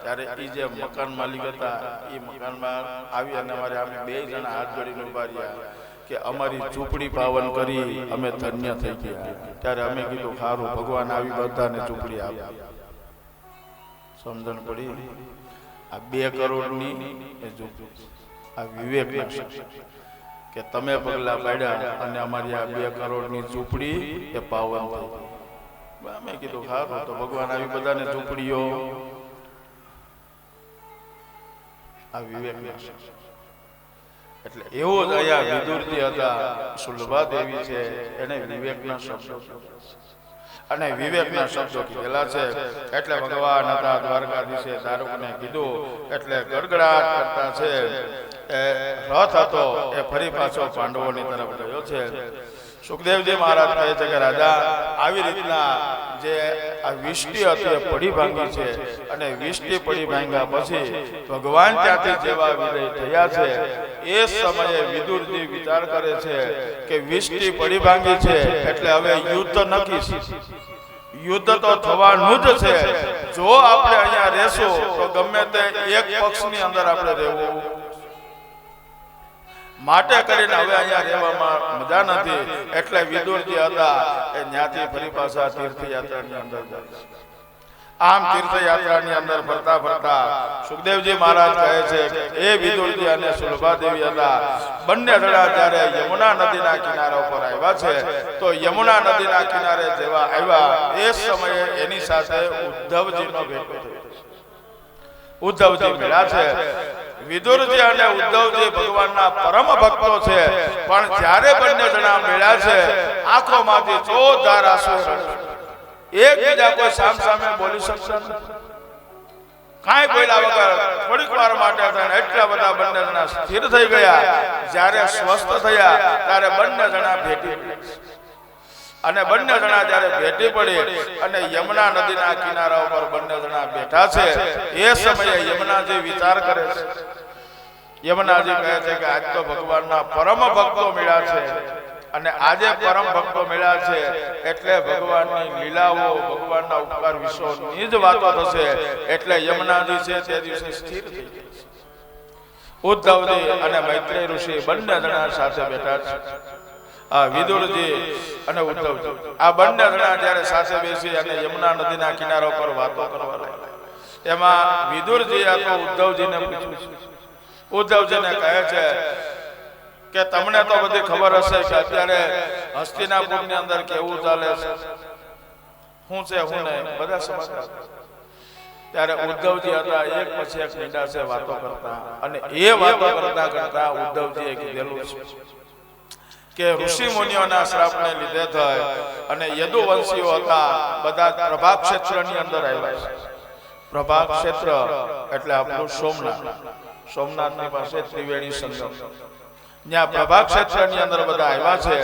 ત્યારે એ જે મકાન માલિક હતા એ મકાનમાં આવી અને અમારે અમે 2 જણા હાથ જોડીને ઉભા રહ્યા કે અમારી ઝૂંપડી પાવન કરી અમે ધન્ય થઈ ગયા. ત્યારે અમે કીધું સારું, ભગવાન આવી બધાને ઝૂંપડી આપે. સમજણ પડી? આ 2 કરોડની એ ઝૂંપડી, આ વિવેકના કે તમે પગલા પાડ્યા અને અમારી આ 2 કરોડની ઝૂંપડી એ પાવન થઈ. અમે કીધું સારું, તો ભગવાન આવી બધાને ઝૂંપડીઓ. આ વિવેકના એટલે એવો જ અહીંયા વિદુરજી હતા, સુલભા દેવી છે, એને વિવેકના શબ્દો અને વિવેકના શબ્દો કીધેલા છે. એટલે ભગવાન હતા દ્વારકાધીશે દારૂકને કીધું એટલે ગડગડાટ કરતા છે એ રથ હતો એ ફરી પાછો પાંડવોની તરફ ગયો છે. સુખદેવજી મહારાજ કહે છે કે રાજા આવી રીતના જે આ વિષ્ટિ હતી એ પડી ભાંગી છે અને વિષ્ટિ પડી ભાંગ્યા પછી ભગવાન ત્યાંથી જેવા વિદાય થયા છે એ સમયે વિદુરજી વિચાર કરે છે કે વિષ્ટિ પડી ભાંગી છે એટલે હવે યુદ્ધ નક્કી છે. યુદ્ધ તો થવાનું જ છે. જો આપણે અહીંયા રહેશું તો ગમે તે એક પક્ષની અંદર આપણે રહેવું, માટે કરીને હવે અહીંયા રહેવામાં મજા નથી. એટલે વિદુરજી હતા એ ત્યાંથી ફરી પાછા તીર્થયાત્રાની અંદર જાય. આમ તીર્થયાત્રાની અંદર ફરતા ફરતા સુખદેવજી મહારાજ કહે છે કે એ વિદુરજી અને સુલભા દેવી હતા બંને જણા જ્યારે યમુના નદીના કિનારા ઉપર આવ્યા છે તો યમુના નદીના કિનારે જેવા આવ્યા એ સમયે એની સાથે ઉદ્ધવજીનો ભેટ થયો. ઉદ્ધવજી મળ્યા છે. વિદુરજી અને ઉદ્ધવજી ભગવાનના પરમ ભક્તો છે, પણ જ્યારે બંને જણા મળ્યા છે આંખોમાંથી જોરદાર આંસુ એકબીજા કોઈ સામે બોલી શકશે કાંઈ બોલ્યા વગર થોડીક વાર માટે એટલા બધા બંને જણા સ્થિર થઈ ગયા. જ્યારે સ્વસ્થ થયા ત્યારે બંને જણા ભેટી અને બંને જણા જ્યારે ભેટી પડી અને યમુના નદીના કિનારા ઉપર બંને જણા બેઠા છે એ સમયે યમુનાજી વિચાર કરે છે. યમુનાજી કહે છે કે આજ તો ભગવાનના પરમ ભક્તો મળ્યા છે અને આજે પરમ ભક્તો મળ્યા છે એટલે ભગવાનની લીલાઓ, ભગવાનના ઉપકાર વિશોની જ વાતો થશે. એટલે યમુનાજી છે તે દિવસે સ્થિર થઈ ગયા. ઉદ્ધવજી અને મૈત્રેય ઋષિ બંને જણા સાથે બેઠા છે. આ વિદુરજી અને ઉદ્ધવજી આ બંને જણા જ્યારે સાથે બેસી અને યમુના નદીના કિનારા પર વાતો કરવા લાગ્યા. એમાં વિદુરજી આ તો ઉદ્ધવજીને પૂછ્યું. ઉદ્ધવજીને કહે છે કે તમને તો બધી ખબર હશે કે અત્યારે હસ્તિનાપુરની અંદર કેવું ચાલે છે, શું છે શું નહીં, બધા સમાચાર. ત્યારે ઉદ્ધવજી હતા એક પછી એક મીંડા છે વાતો કરતા અને એ વાતો કરતા કરતા ઉદ્ધવજીએ કીધેલું છે કે ઋષિ મુનિઓના શ્રાપને લીધે થાય અને યદુવંશીઓ હતા બધા પ્રભાગ ક્ષેત્રની અંદર આવ્યા છે. પ્રભાગ ક્ષેત્ર એટલે આપણું સોમનાથ. સોમનાથની પાસે ત્રિવેણી સંગમ, ત્યાં પ્રભા ક્ષેત્રની અંદર બધા આવ્યા છે.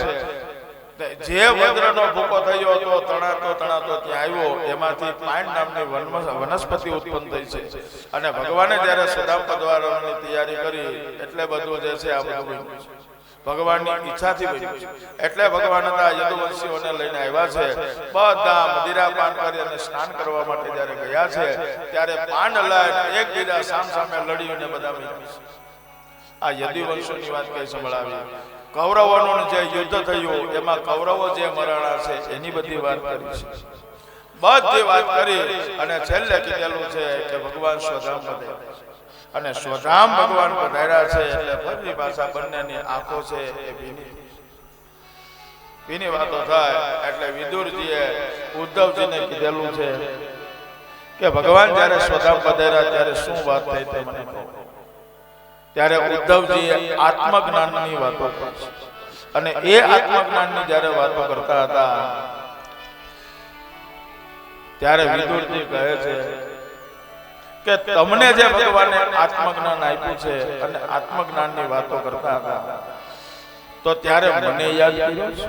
જે વજ્રનો ભૂકો થયો હતો તણાતો તણાતો ત્યાં આવ્યો, એમાંથી પાઇન નામની વનસ્પતિ ઉત્પન્ન થઈ છે. અને ભગવાને જ્યારે સુદામ પધરાવવાની તૈયારી કરી એટલે બધું જે છે આ બધું ભગવાનની ઈચ્છાથી બન્યું છે. એટલે ભગવાન હતા યદુવંશીઓને લઈને આવ્યા છે. બધા મદિરાપાન કરી અને સ્નાન કરવા માટે જ્યારે ગયા છે ત્યારે પાન લઈને એકબીજા સામસામે લડીને બધા મળ્યા છે. આ યદુવંશોની વાત કઈ સંભળાવી. કૌરવોનું જે યુદ્ધ થયું એમાં કૌરવો જે મરણા છે એની બધી વાત કરી છે. બધી વાત કરી અને છેલ્લે કીધેલું છે કે ભગવાન સ્વધામ પધાર્યા છે. અને સ્વધામ ભગવાન પધાર્યા છે એટલે ફરી પાછા બંનેની આંખો છે એ ભીની વાતો થાય. એટલે વિદુરજીએ ઉદ્ધવજીને કીધેલું છે કે ભગવાન જ્યારે સ્વધામ પધાર્યા ત્યારે શું વાત થઈ તે મને કહો. ત્યારે ઉદ્ધવજીએ આત્મજ્ઞાનની વાતો કરી અને એ આત્મજ્ઞાનની જ્યારે વાતો કરતા હતા ત્યારે વિદુરજી કહે છે કે તમને જે ભગવાને આત્મજ્ઞાન આપ્યું છે અને આત્મજ્ઞાનની વાતો કરતા હતા તો ત્યારે મને યાદ કર્યો છે.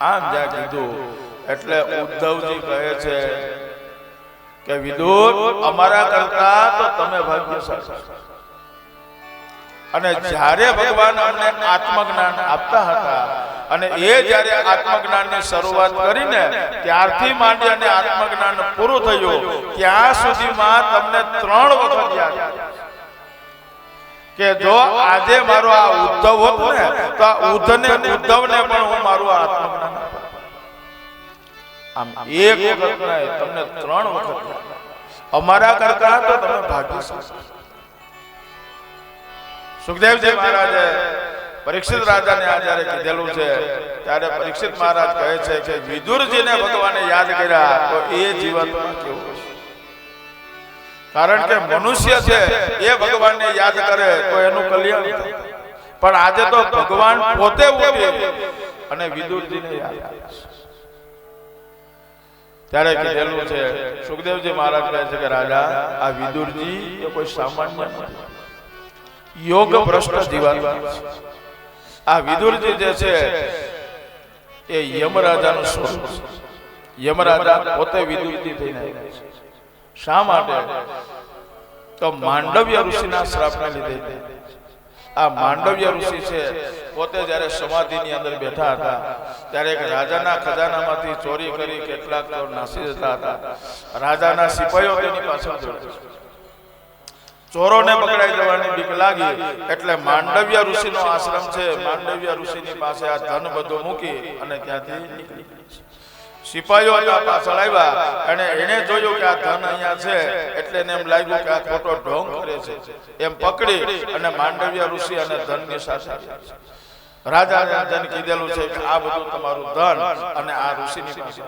આમ જ્યાં કીધું એટલે ઉદ્ધવજી કહે છે કે વિદુર, અમારા કરતા તો તમે ભાગ્યશાળી. અને જ્યારે ભગવાન અમને આત્મજ્ઞાન આપતા હતા અને એ જ્યારે આત્મજ્ઞાનની શરૂઆત કરીને ત્યારથી માંડી અને આત્મજ્ઞાન પૂરું થયું ત્યાં સુધીમાં તમને 3 વખત યાદ કે જો આજે મારો આ ઉદ્ધવ હોત ને તો આ ઉદ્ધવને પણ હું મારું આત્મજ્ઞાન આમ એક વખત નહીં, તમને 3 વખત. અમારા કરતા તો તમે ભાગ્યશાળી. સુખદેવજી મહારાજે પરીક્ષિત રાજાને આ જ્યારે કીધેલું છે ત્યારે પરીક્ષિત મહારાજ કહે છે કે વિદુરજીને ભગવાને યાદ કર્યા તો એ જીવનમાં કેવું હશે. કારણ કે મનુષ્ય છે એ ભગવાનને યાદ કરે તો એનું કલ્યાણ થાય. પણ આજે તો ભગવાન પોતે ઉઠી અને વિદુરજીને યાદ કરે છે. ત્યારે કીધેલું છે સુખદેવજી મહારાજ કહે છે કે રાજા, આ વિદુરજી એ કોઈ સામાન્ય નથી, યોગ ભ્રષ્ટ જીવાત્મા છે. આ વિદુરજી જે છે એ યમરાજાનું સ્વરૂપ છે. યમરાજા પોતે વિદુરજી થઈને આવ્યા છે. શા માટે? તો માંડવ્ય ઋષિના શ્રાપને લીધે. આ માંડવ્ય ઋષિ છે પોતે જ્યારે સમાધિની અંદર બેઠા હતા ત્યારે એક રાજાના ખજાનામાંથી ચોરી કરી કેટલાક ચોર નાસી જતા હતા. રાજાના સિપાહીઓ તેની પાછળ દોડ્યા. ચોરોને પકડાઈ જવાની બીક લાગી એટલે માંડવ્ય ઋષિનો આશ્રમ છે, માંડવ્ય ઋષિની પાસે આ ધન બધું મૂકી અને ત્યાંથી નીકળી ગયા. સિપાહીઓ પાછળ આવ્યા અને એને જોયું કે આ ધન અહીંયા છે એટલે એને એમ લાગ્યું કે આ ખોટો ઢોંગ કરે છે. એમ પકડી અને માંડવ્ય ઋષિ અને ધનની સાથે રાજાને કીધેલું છે કે આ બધું તમારું ધન અને આ ઋષિની પાસે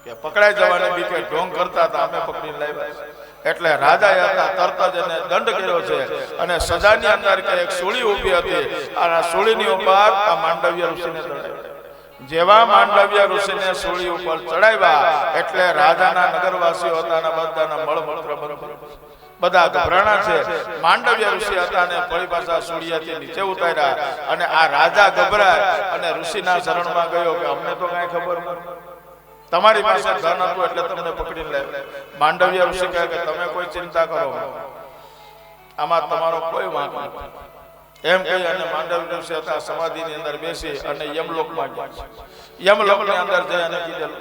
કે પકડાઈ જવાની બીકે ઢોંગ કરતા હતા, અમે પકડીને લાવ્યા. એટલે રાજાએ હતા તરત જ એને દંડ કર્યો છે અને સજાની અંદર કે એક સૂળી ઊભી હતી અને સૂળીની ઉપર આ માંડવ્ય ઋષિને ચડાવ્યા. જેવા માંડવ્ય ઋષિને સૂળી ઉપર ચડાવ્યા એટલે રાજાના નગરવાસીઓ હતા અને બધાના મળમૂત્ર બંધ. બધા ગભરાણા છે. માંડવ્ય ઋષિ હતા અને ફરી પાછા સૂળિયાથી નીચે ઉતાર્યા અને આ રાજા ગભરાય અને ઋષિના શરણમાં ગયો કે અમને તો કઈ ખબર નથી, તમારી પાસે ધન હતું એટલે તમને પકડીને લાવ્યા. માંડવ્ય ઋષિ કહે કે તમે કોઈ ચિંતા કરો, આમાં તમારો કોઈ વાંક નથી. એમ કહી અને માંડવ્ય ઋષિ હતા સમાધિની અંદર બેસી અને યમલોકમાં ગયા. યમલોકની અંદર જઈ અને કીધેલું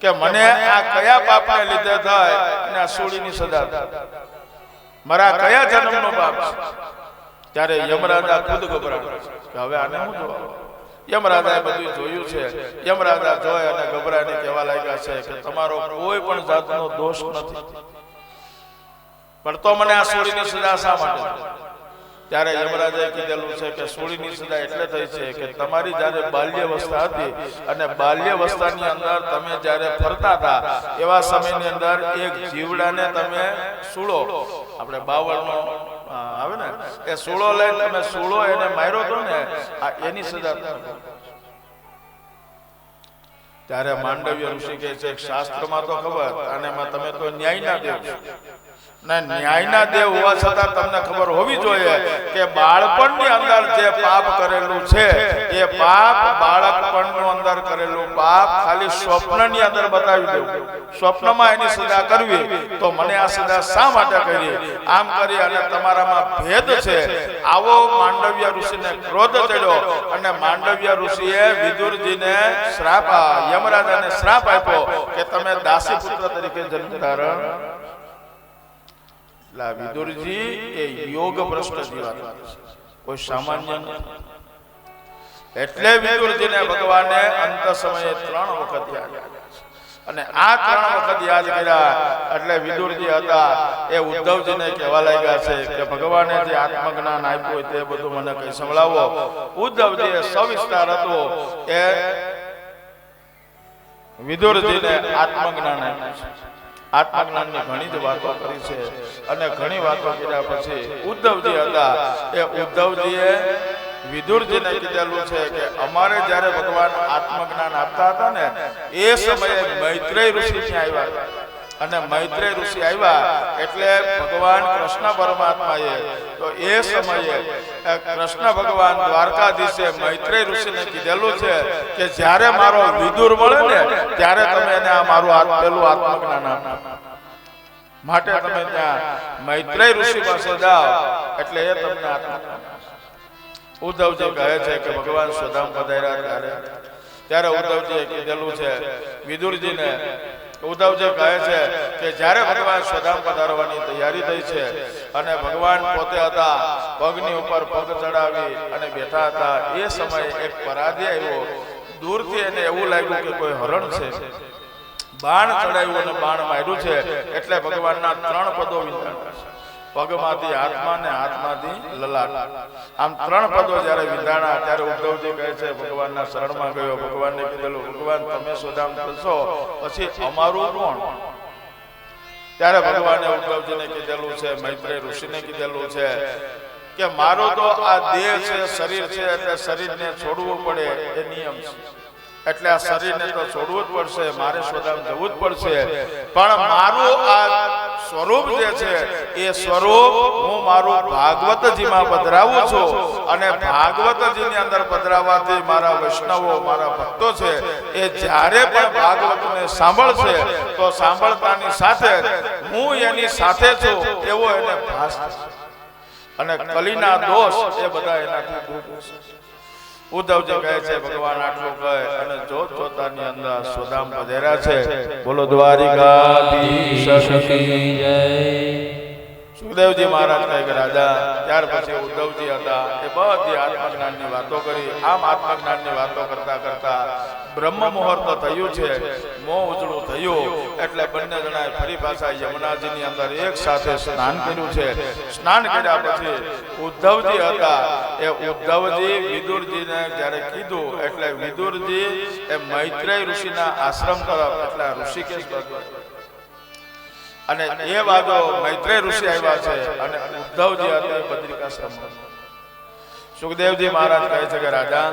કે મને આ કયા પાપને લીધે થાય અને આ સૂળીની સજા થાય, મારા કયા જન્મનો પાપ છે? ત્યારે યમરાજા ખુદ ગભરાયા કે હવે આને શું જવાબ. યમરાજાએ બધું જોયું છે. યમરાજા જોઈ અને ગભરાઈને કહેવા લાગ્યા છે કે તમારો કોઈ પણ જાતનો દોષ નથી, પણ તો મને આ સૂળીની સજા શા માટે? ત્યારે યમરાજાએ કીધેલું છે કે સૂળીની સજા એટલે થઈ છે કે તમારી જ્યારે બાલ્યાવસ્થા હતી અને બાલ્યાવસ્થાની અંદર તમે જ્યારે ફરતા હતા એવા સમયની અંદર એક જીવડાને તમે સૂળો, આપણે બાવળનો આવે ને એ સૂળો લઈને તમે સૂળો એને માર્યો હતો ને, આ એની સજા. ત્યારે માંડવ્ય ઋષિ કહે છે શાસ્ત્રમાં તો ખબર અને એમાં તમે તો ન્યાય ના દેવ, અને ન્યાયના દેવ હોવા છતાં તમને ખબર હોવી જોઈએ કે બાળપણની અંદર જે પાપ કરેલું છે એ પાપ બાળકપણનું અંદર કરેલું પાપ ખાલી સ્વપ્નની અંદર બતાવી દેવું, સ્વપ્નમાં એની સજા કરવી, તો મને આ સજા શા માટે કરી, આમ કરી અને તમારામાં ભેદ છે. આવો માંડવ્ય ઋષિને ક્રોધ ચડ્યો અને માંડવ્ય ઋષિએ વિદુરજીને શ્રાપ, યમરાજાને શ્રાપ આપ્યો કે તમે દાસી પુત્ર તરીકે જન્મ ધારણ. વિદુરજી એ યોગ ભ્રષ્ટ જીવાત્મા છે, કોઈ સામાન્ય નથી. એટલે વિદુરજીને ભગવાને અંત સમયે 3 વખત યાદ કર્યા અને આ 3 વખત યાદ કર્યા એટલે વિદુરજી હતા એ ઉદ્ધવજીને કહેવા લાગ્યા છે કે ભગવાને જે આત્મજ્ઞાન આપ્યું હોય તે બધું મને કઈ સંભળાવો. ઉદ્ધવજીએ સવિસ્તાર હતો એ વિદુરજીને આત્મજ્ઞાન આપ્યું છે. આત્મજ્ઞાનની ઘણી જ વાતો કરી છે અને ઘણી વાતો કર્યા પછી ઉદ્ધવજી હતા એ ઉદ્ધવજીએ વિદુરજીને કીધેલું છે કે અમારે જ્યારે ભગવાન આત્મજ્ઞાન આપતા હતા ને એ સમયે મૈત્રેય ઋષિ ત્યાં આવ્યા અને મૈત્રેય ઋષિ આવ્યા એટલે ભગવાન કૃષ્ણ પરમાત્માએ તો એ સમયે કૃષ્ણ ભગવાન દ્વારકાધીશે મૈત્રેય ઋષિને કીધેલું છે કે જ્યારે મારો વિદુર મળે ને ત્યારે તમે એને આ મારું પેલું આત્મજ્ઞાન આપો, માટે તમે ત્યાં મૈત્રેય ઋષિ પાસે જાઓ એટલે એ તમને આત્મજ્ઞાન. ઉદ્ધવજી કહે છે કે ભગવાન સ્વધામ પધાર્યા ત્યારે ઉદ્ધવજીએ કીધેલું છે વિદુરજીને. ઉદ્ધવજી કહે છે કે જ્યારે ભગવાન સ્વધામ પધારવાની તૈયારી થઈ છે અને ભગવાન પોતે હતા પગની ઉપર પગ ચડાવી અને બેઠા હતા એ સમયે એક પરાધી આવ્યો. દૂરથી એને એવું લાગ્યું કે કોઈ હરણ છે, બાણ ચડાવ્યું અને બાણ માર્યું છે એટલે ભગવાનના 3 પદો વિંધાણા, પગમાંથી હાથમાં ને હાથમાંથી લલાટ, આમ 3 પદો જ્યારે વિંધાણા ત્યારે ઉદ્ધવજી કહે છે ભગવાનના શરણમાં ગયો. ભગવાનને કીધેલું ભગવાન તમે સ્વધામ થશો પછી અમારું કોણ? ત્યારે ભગવાને ઉદ્ધવજીને કીધેલું છે, મૈત્રેય ઋષિને કીધેલું છે કે મારો તો આ દેહ છે, શરીર છે એટલે શરીરને છોડવું પડે એ નિયમ છે, એટલે આ શરીરને તો છોડવું જ પડશે, મારે સ્વધામ જવું જ પડશે. પણ મારું આ સ્વરૂપ જે છે એ સ્વરૂપ હું મારું ભાગવતજીમાં પધરાવું છું અને ભાગવતજીની અંદર પધરાવાથી મારા વૈષ્ણવો, મારા ભક્તો છે એ જ્યારે પણ ભાગવતને સાંભળશે તો સાંભળતાની સાથે હું એની સાથે છું એવો એને ભાસ થશે અને કલીના દોષ એ બધા એનાથી દૂર થશે. ઉદ્ધવજી કહે છે ભગવાન આટલું કહે અને જોત જોતાની અંદર સ્વધામ પધાર્યા છે. બોલો દ્વારિકાધીશ કી જય. સુખદેવજી મહારાજ કહે કે રાજા. ત્યાર પછી ઉદ્ધવજી હતા એ બધી આત્મજ્ઞાનની વાતો કરી. આમ આત્મજ્ઞાનની વાતો કરતા કરતા બ્રહ્મ મુહૂર્ત થયું છે, મોં ઉજળું થયું એટલે બંને જણાએ ફરી પાછા યમુનાજીની અંદર એક સાથે સ્નાન કર્યું છે. સ્નાન કર્યા પછી ઉદ્ધવજી હતા એ ઉદ્ધવજી વિદુરજીને જ્યારે કીધું એટલે વિદુરજી એ મૈત્રેય ઋષિના આશ્રમ તરફ એટલે ઋષિકેશ અને એ બાજુ મૈત્રેય ઋષિ આવ્યા છે અને ઉદ્ધવજી હતા બદ્રિકાશ્રમ. સુખદેવજી મહારાજ કહે છે કે રાજા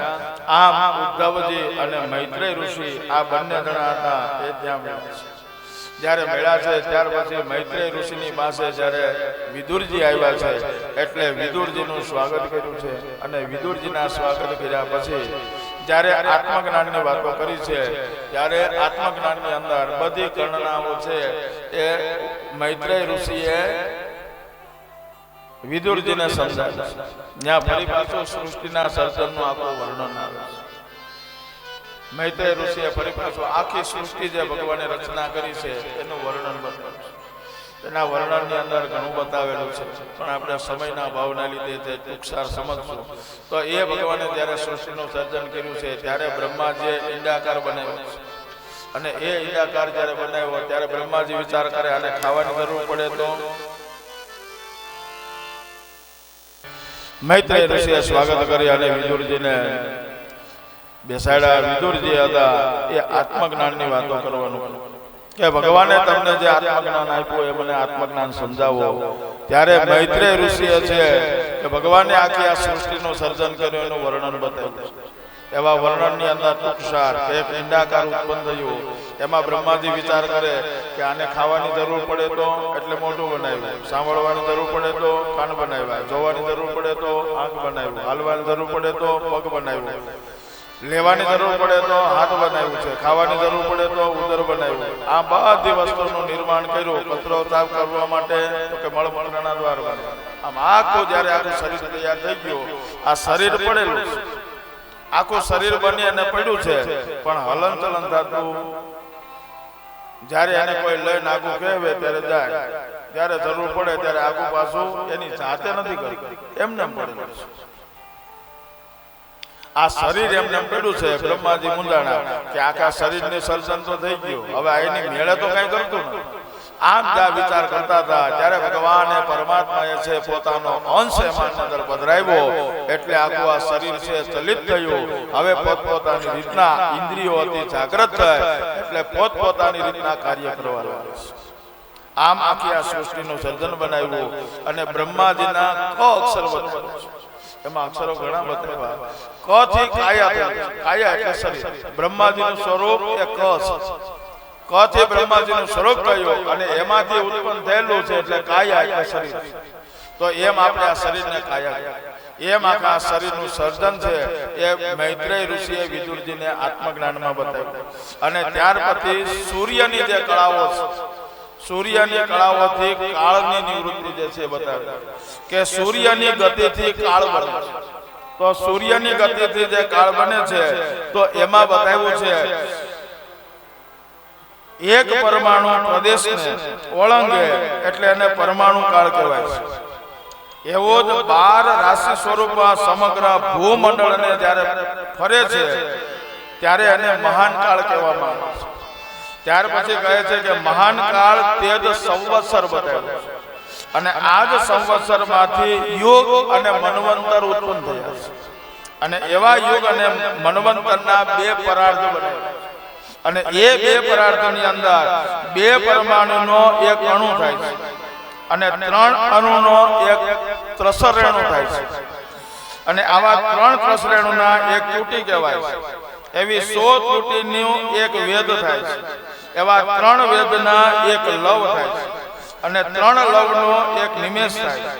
આમ ઉદ્ધવજી અને મૈત્રેય ઋષિ આ બંને જણા હતા એ ત્યાં મળ્યા છે. જ્યારે મળ્યા છે ત્યાર પછી મૈત્રેય ઋષિની પાસે જ્યારે વિદુરજી આવ્યા છે એટલે વિદુરજીનું સ્વાગત કર્યું છે અને વિદુરજીના સ્વાગત કર્યા પછી જ્યારે આત્મજ્ઞાનની વાતો કરી છે ત્યારે આત્મજ્ઞાનની અંદર બધી વર્ણનાઓ છે એ મૈત્રેય ઋષિએ વિદુરજીને સમજાવ્યા. ત્યાં ફરી પાછું સૃષ્ટિના સર્જનનું આખું વર્ણન આવે છે. મૈત્રેય ઋષિએ ફરી પાછું આખી સૃષ્ટિ જે ભગવાને રચના કરી છે એનું વર્ણન બતાવ્યું છે. એના વર્ણનની અંદર ઘણું બતાવેલું છે પણ આપણે સમયના ભાવના લીધે તે ટૂંકસાર સમજશું. તો એ ભગવાને જ્યારે સૃષ્ટિનું સર્જન કર્યું છે ત્યારે બ્રહ્માજીએ ઈંડાકાર બનાવ્યો છે અને એ ઈંડાકાર જ્યારે બનાવ્યો ત્યારે બ્રહ્માજી વિચાર કરે અને ખાવાની જરૂર પડે તો મૈત્રેય ઋષિએ સ્વાગત કરી અને વિદુરજીને બેસાડ્યા. વિદુરજી હતા એ આત્મજ્ઞાનની વાતો કરવાનું કે ભગવાને તમને જે આત્મજ્ઞાન આપ્યું એ મને આત્મજ્ઞાન સમજાવો. ત્યારે મૈત્રેય ઋષિએ છે કે ભગવાને આખી આ સૃષ્ટિનું સર્જન કર્યું એનું વર્ણન બતાવ્યું. એવા વર્ણનની અંદર ટૂંકસાર એક ઈંડાકાર ઉત્પન્ન થયું. એમાં બ્રહ્માજી વિચાર કરે કે આને ખાવાની જરૂર પડે તો એટલે મોઢું બનાવ્યું, સાંભળવાની જરૂર પડે તો કાન બનાવ્યા, જોવાની જરૂર પડે તો આંખ બનાવ્યું, હાલવાની જરૂર પડે તો પગ બનાવ્યું, લેવાની જરૂર પડે તો હાથ બનાવ્યું છે, ખાવાની જરૂર પડે તો ઉદર બનાવ્યું. આ બધી વસ્તુનું નિર્માણ કર્યું કચરો સાફ કરવા માટે, તો કે મળમૂત્રના દ્વાર બનાવ્યા. આમ આખું જ્યારે આખું શરીર તૈયાર થઈ ગયું, આ શરીર પડેલું છે, આખું શરીર બની અને પડ્યું છે, પણ હલન ચલન થતું. જ્યારે એને કોઈ લઈને આગું કહેવે ત્યારે જાય, જ્યારે જરૂર પડે ત્યારે આગું પાછું એની જાતે નથી કરતું, એમને પડેલું છે. આ શરીર એમને પડ્યું છે. બ્રહ્માજી મુંડાણા કે આખા શરીરની સર્જન તો થઈ ગયું, હવે એની મેળે તો કઈ કરતું નથી. આમ જ્યાં વિચાર કરતા હતા ત્યારે ભગવાને પરમાત્માએ છે પોતાનો અંશ એમાં અંદર પધરાવ્યો, એટલે આખું આ શરીર છે ચલિત થયું. હવે પોતપોતાની રીતના ઇન્દ્રિયોથી જાગૃત થાય, એટલે પોતપોતાની રીતના કાર્ય કરવા લાગે છે. આમ આખી આ સૃષ્ટિનું સર્જન બનાવ્યું અને બ્રહ્માજીના ક અક્ષર બતાવ્યું છે. એમાં અક્ષરો ઘણા બતાવ્યા. ક થી કાયા, કાયા એટલે શરીર. બ્રહ્માજીનું સ્વરૂપ એ ક છે. ક થી બ્રહ્માજીનું સ્વરૂપ કહ્યું અને એમાંથી ઉત્પન્ન થયેલું છે એટલે કાયા એટલે શરીર. તો એમ આપણે આ શરીરને કાયા, એમ આખા શરીરનું સર્જન છે એ મૈત્રેય ઋષિએ વિદુરજીને આત્મજ્ઞાનમાં બતાવ્યું. અને ત્યાર પછી સૂર્યની જે કળાઓ છે, સૂર્યની કળાઓથી કાળની નિવૃત્તિ જે છે બતાવે કે સૂર્યની ગતિથી કાળ બને છે. તો સૂર્યની ગતિથી જે કાળ બને છે તો એમાં બતાવ્યું છે એક પરમાણુ પ્રદેશને ઓળંગે એટલે એને પરમાણુ કાળ કહેવાય છે. એવો જ 12 રાશિ સ્વરૂપમાં સમગ્ર ભૂમંડળને જ્યારે ફરે છે ત્યારે એને મહાન કાળ કહેવામાં આવે છે. ત્યાર પછી કહે છે કે મહાન કાળ તે જ સંવત્સર બતાવ્યો છે. અને આ જ સંવત્સરમાંથી યુગ અને મન્વંતર ઉત્પન્ન થયા છે. અને એવા યુગ અને મન્વંતરના 2 પરાર્ધ બન્યા. અને એ 2 પરાર્ધની અંદર 2 પરમાણુનો એક અણુ થાય છે અને 3 અણુનો એક ત્રસરેણુ થાય છે. અને આવા 3 ત્રસરેણુના એક ત્રુટી કહેવાય છે. એવી 100 ત્રુટીનું એક વેદ થાય છે. એવા 3 વેદના એક લવ થાય છે. અને 3 લવનો એક નિમેષ થાય છે.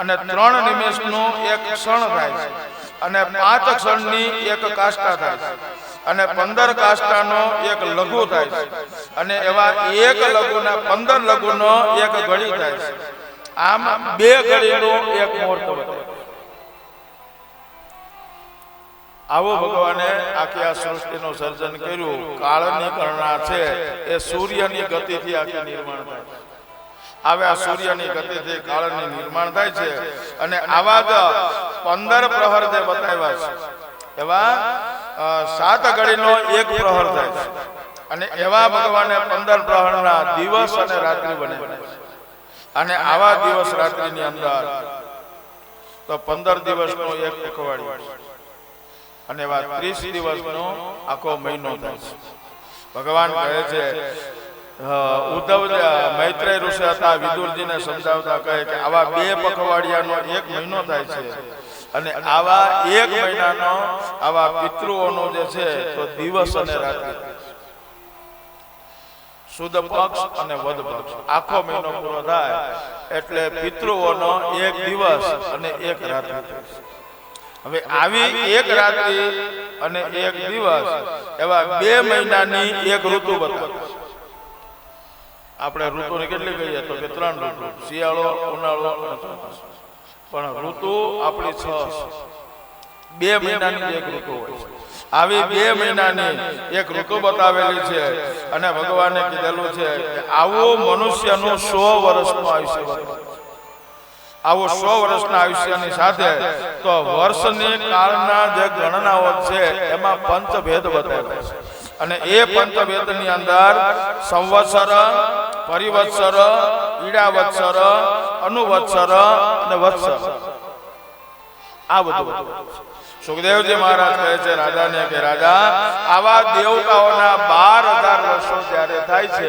અને 3 નિમેષનું એક ક્ષણ થાય છે. અને 5 ક્ષણની એક કાષ્ઠા થાય છે. અને 15 કાષ્ઠાનો એક લઘુ થાય છે. અને એવા એક લઘુના 15 લઘુનો એક ઘડી થાય છે. આમ 2 ઘડીનું એક મુહૂર્ત બતાવે. આવો ભગવાને આખી આ સૃષ્ટિનું સર્જન કર્યું. કાળની ગણના છે એ સૂર્યની ગતિથી આખી નિર્માણ થાય છે. હવે આ સૂર્યની ગતિથી કાળની નિર્માણ થાય છે. અને આવા જ 15 પ્રહર જે બતાવ્યા છે એવા 7 ઘડીનો એક પ્રહર થાય છે. અને એવા ભગવાને 15 પ્રહરના દિવસ અને રાત્રિ બનાવ્યા છે. અને આવા દિવસ રાત્રિની અંદર તો 15 દિવસનો એક પખવાડિયું અને એવા 30 દિવસનો આખો મહિનો થાય છે. ભગવાન કહે છે ઉદ્ધવ મૈત્રેય ઋષિ હતા, વિદુરજીને સમજાવતા કહે કે આવા 2 પખવાડિયાનો એક મહિનો થાય છે. અને આવા 1 મહિનાનો આવા પિતૃઓનો જે છે તો દિવસ અને રાત્રિ, શુદ્ધ પક્ષ અને વદ પક્ષ આખો મહિનો પૂરો થાય એટલે પિતૃઓનો 1 દિવસ અને 1 રાત્રિ થાય છે. હવે આવી 1 રાત્રિ અને 1 દિવસ એવા 2 મહિનાની એક ઋતુ બતાવે. આપણે ઋતુને કેટલી કહીએ તો કે 3 ઋતુ, શિયાળો, ઉનાળો અને ચોમાસું. પણ ઋતુ આપણી 6 છે. 2 મહિનાની એક ઋતુ હોય છે. આવી 2 મહિનાની એક ઋતુ બતાવેલી છે. અને ભગવાને કીધેલું છે કે આવો મનુષ્યનું 100 વર્ષનું આયુષ્ય બતાવે. આવો 100 વર્ષના આયુષ્યની સાથે તો વર્ષની કાળના જે ગણનાઓ છે એમાં પંચભેદ બતાવ્યા છે. અને એ પંચભેદની અંદર સંવત્સર, પરિવત્સર, ઈડાવત્સર, અનુવત્સર અને વત્સર આ બધું. સુખદેવજી મહારાજ કહે છે રાજાને કે રાજા આવા દેવતાઓના 12,000 વર્ષો જ્યારે થાય છે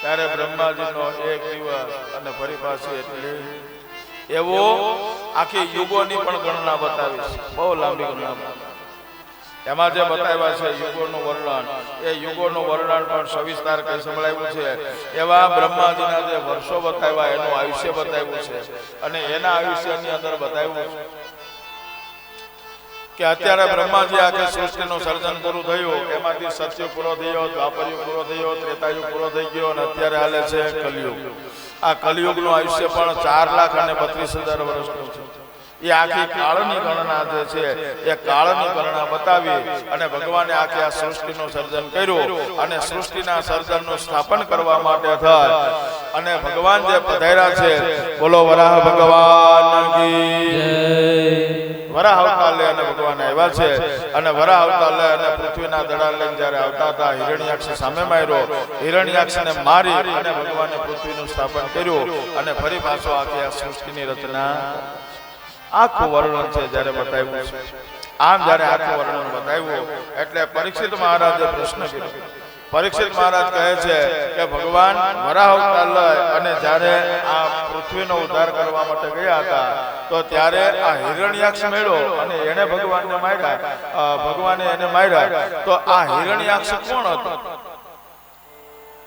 ત્યારે બ્રહ્માજીનો 1 દિવસ અને ફરી પાછી એટલી એવો આખી યુગોની પણ ગણના બતાવી છે. બહુ લાંબી ગણના એમાં જે બતાવ્યા છે યુગોનું વર્ણન એ યુગોનું વર્ણન પણ સવિસ્તાર કહી સંભળાવ્યું છે. એવા બ્રહ્માજીના જે વર્ષો બતાવ્યા એનું આયુષ્ય બતાવ્યું છે અને એના આયુષ્યની અંદર બતાવ્યું છે કે અત્યારે બ્રહ્માજી આખી સૃષ્ટિનું સર્જન પૂરું થયું, એમાંથી સતયુગ પૂરો થયો, દ્વાપરયુગ પૂરો થયો, ત્રેતાયુગ પૂરો થઈ ગયો અને અત્યારે હાલે છે કલયુગ. આ કલયુગનું આયુષ્ય પણ 4,32,000 વર્ષનું છે. એ આખી કાળની ગણના જે છે એ કાળની ગણના બતાવી અને ભગવાને આખી આ સૃષ્ટિનું સર્જન કર્યું અને સૃષ્ટિના સર્જનનું સ્થાપન કરવા માટે થાય અને ભગવાન જે પધાર્યા છે, બોલો વરાહ ભગવાન કી જય. વરાહ અવતાર લે અને ભગવાન આવ્યા છે અને વરાહ અવતાર લે અને પૃથ્વીના દડા લઈને જ્યારે આવતા હતા, હિરણ્યાક્ષ સામે માર્યો, હિરણ્યાક્ષને મારી અને ભગવાને પૃથ્વીનું સ્થાપન કર્યું અને ફરી પાછો આખી આ સૃષ્ટિની રચના આખું વર્ણન છે જ્યારે બતાવ્યું છે. આમ જ્યારે આખું વર્ણન બતાવ્યું એટલે પરીક્ષિત મહારાજે પ્રશ્ન કર્યો. પરીક્ષિત મહારાજ કહે છે કે ભગવાન વરાહ અવતાર લઈ અને જ્યારે આ પૃથ્વીનો ઉદ્ધાર કરવા માટે ગયા હતા તો ત્યારે આ હિરણ્યાક્ષ મળ્યો અને એને ભગવાનને માર્યા, ભગવાને એને માર્યા. તો આ હિરણ્યાક્ષ કોણ હતો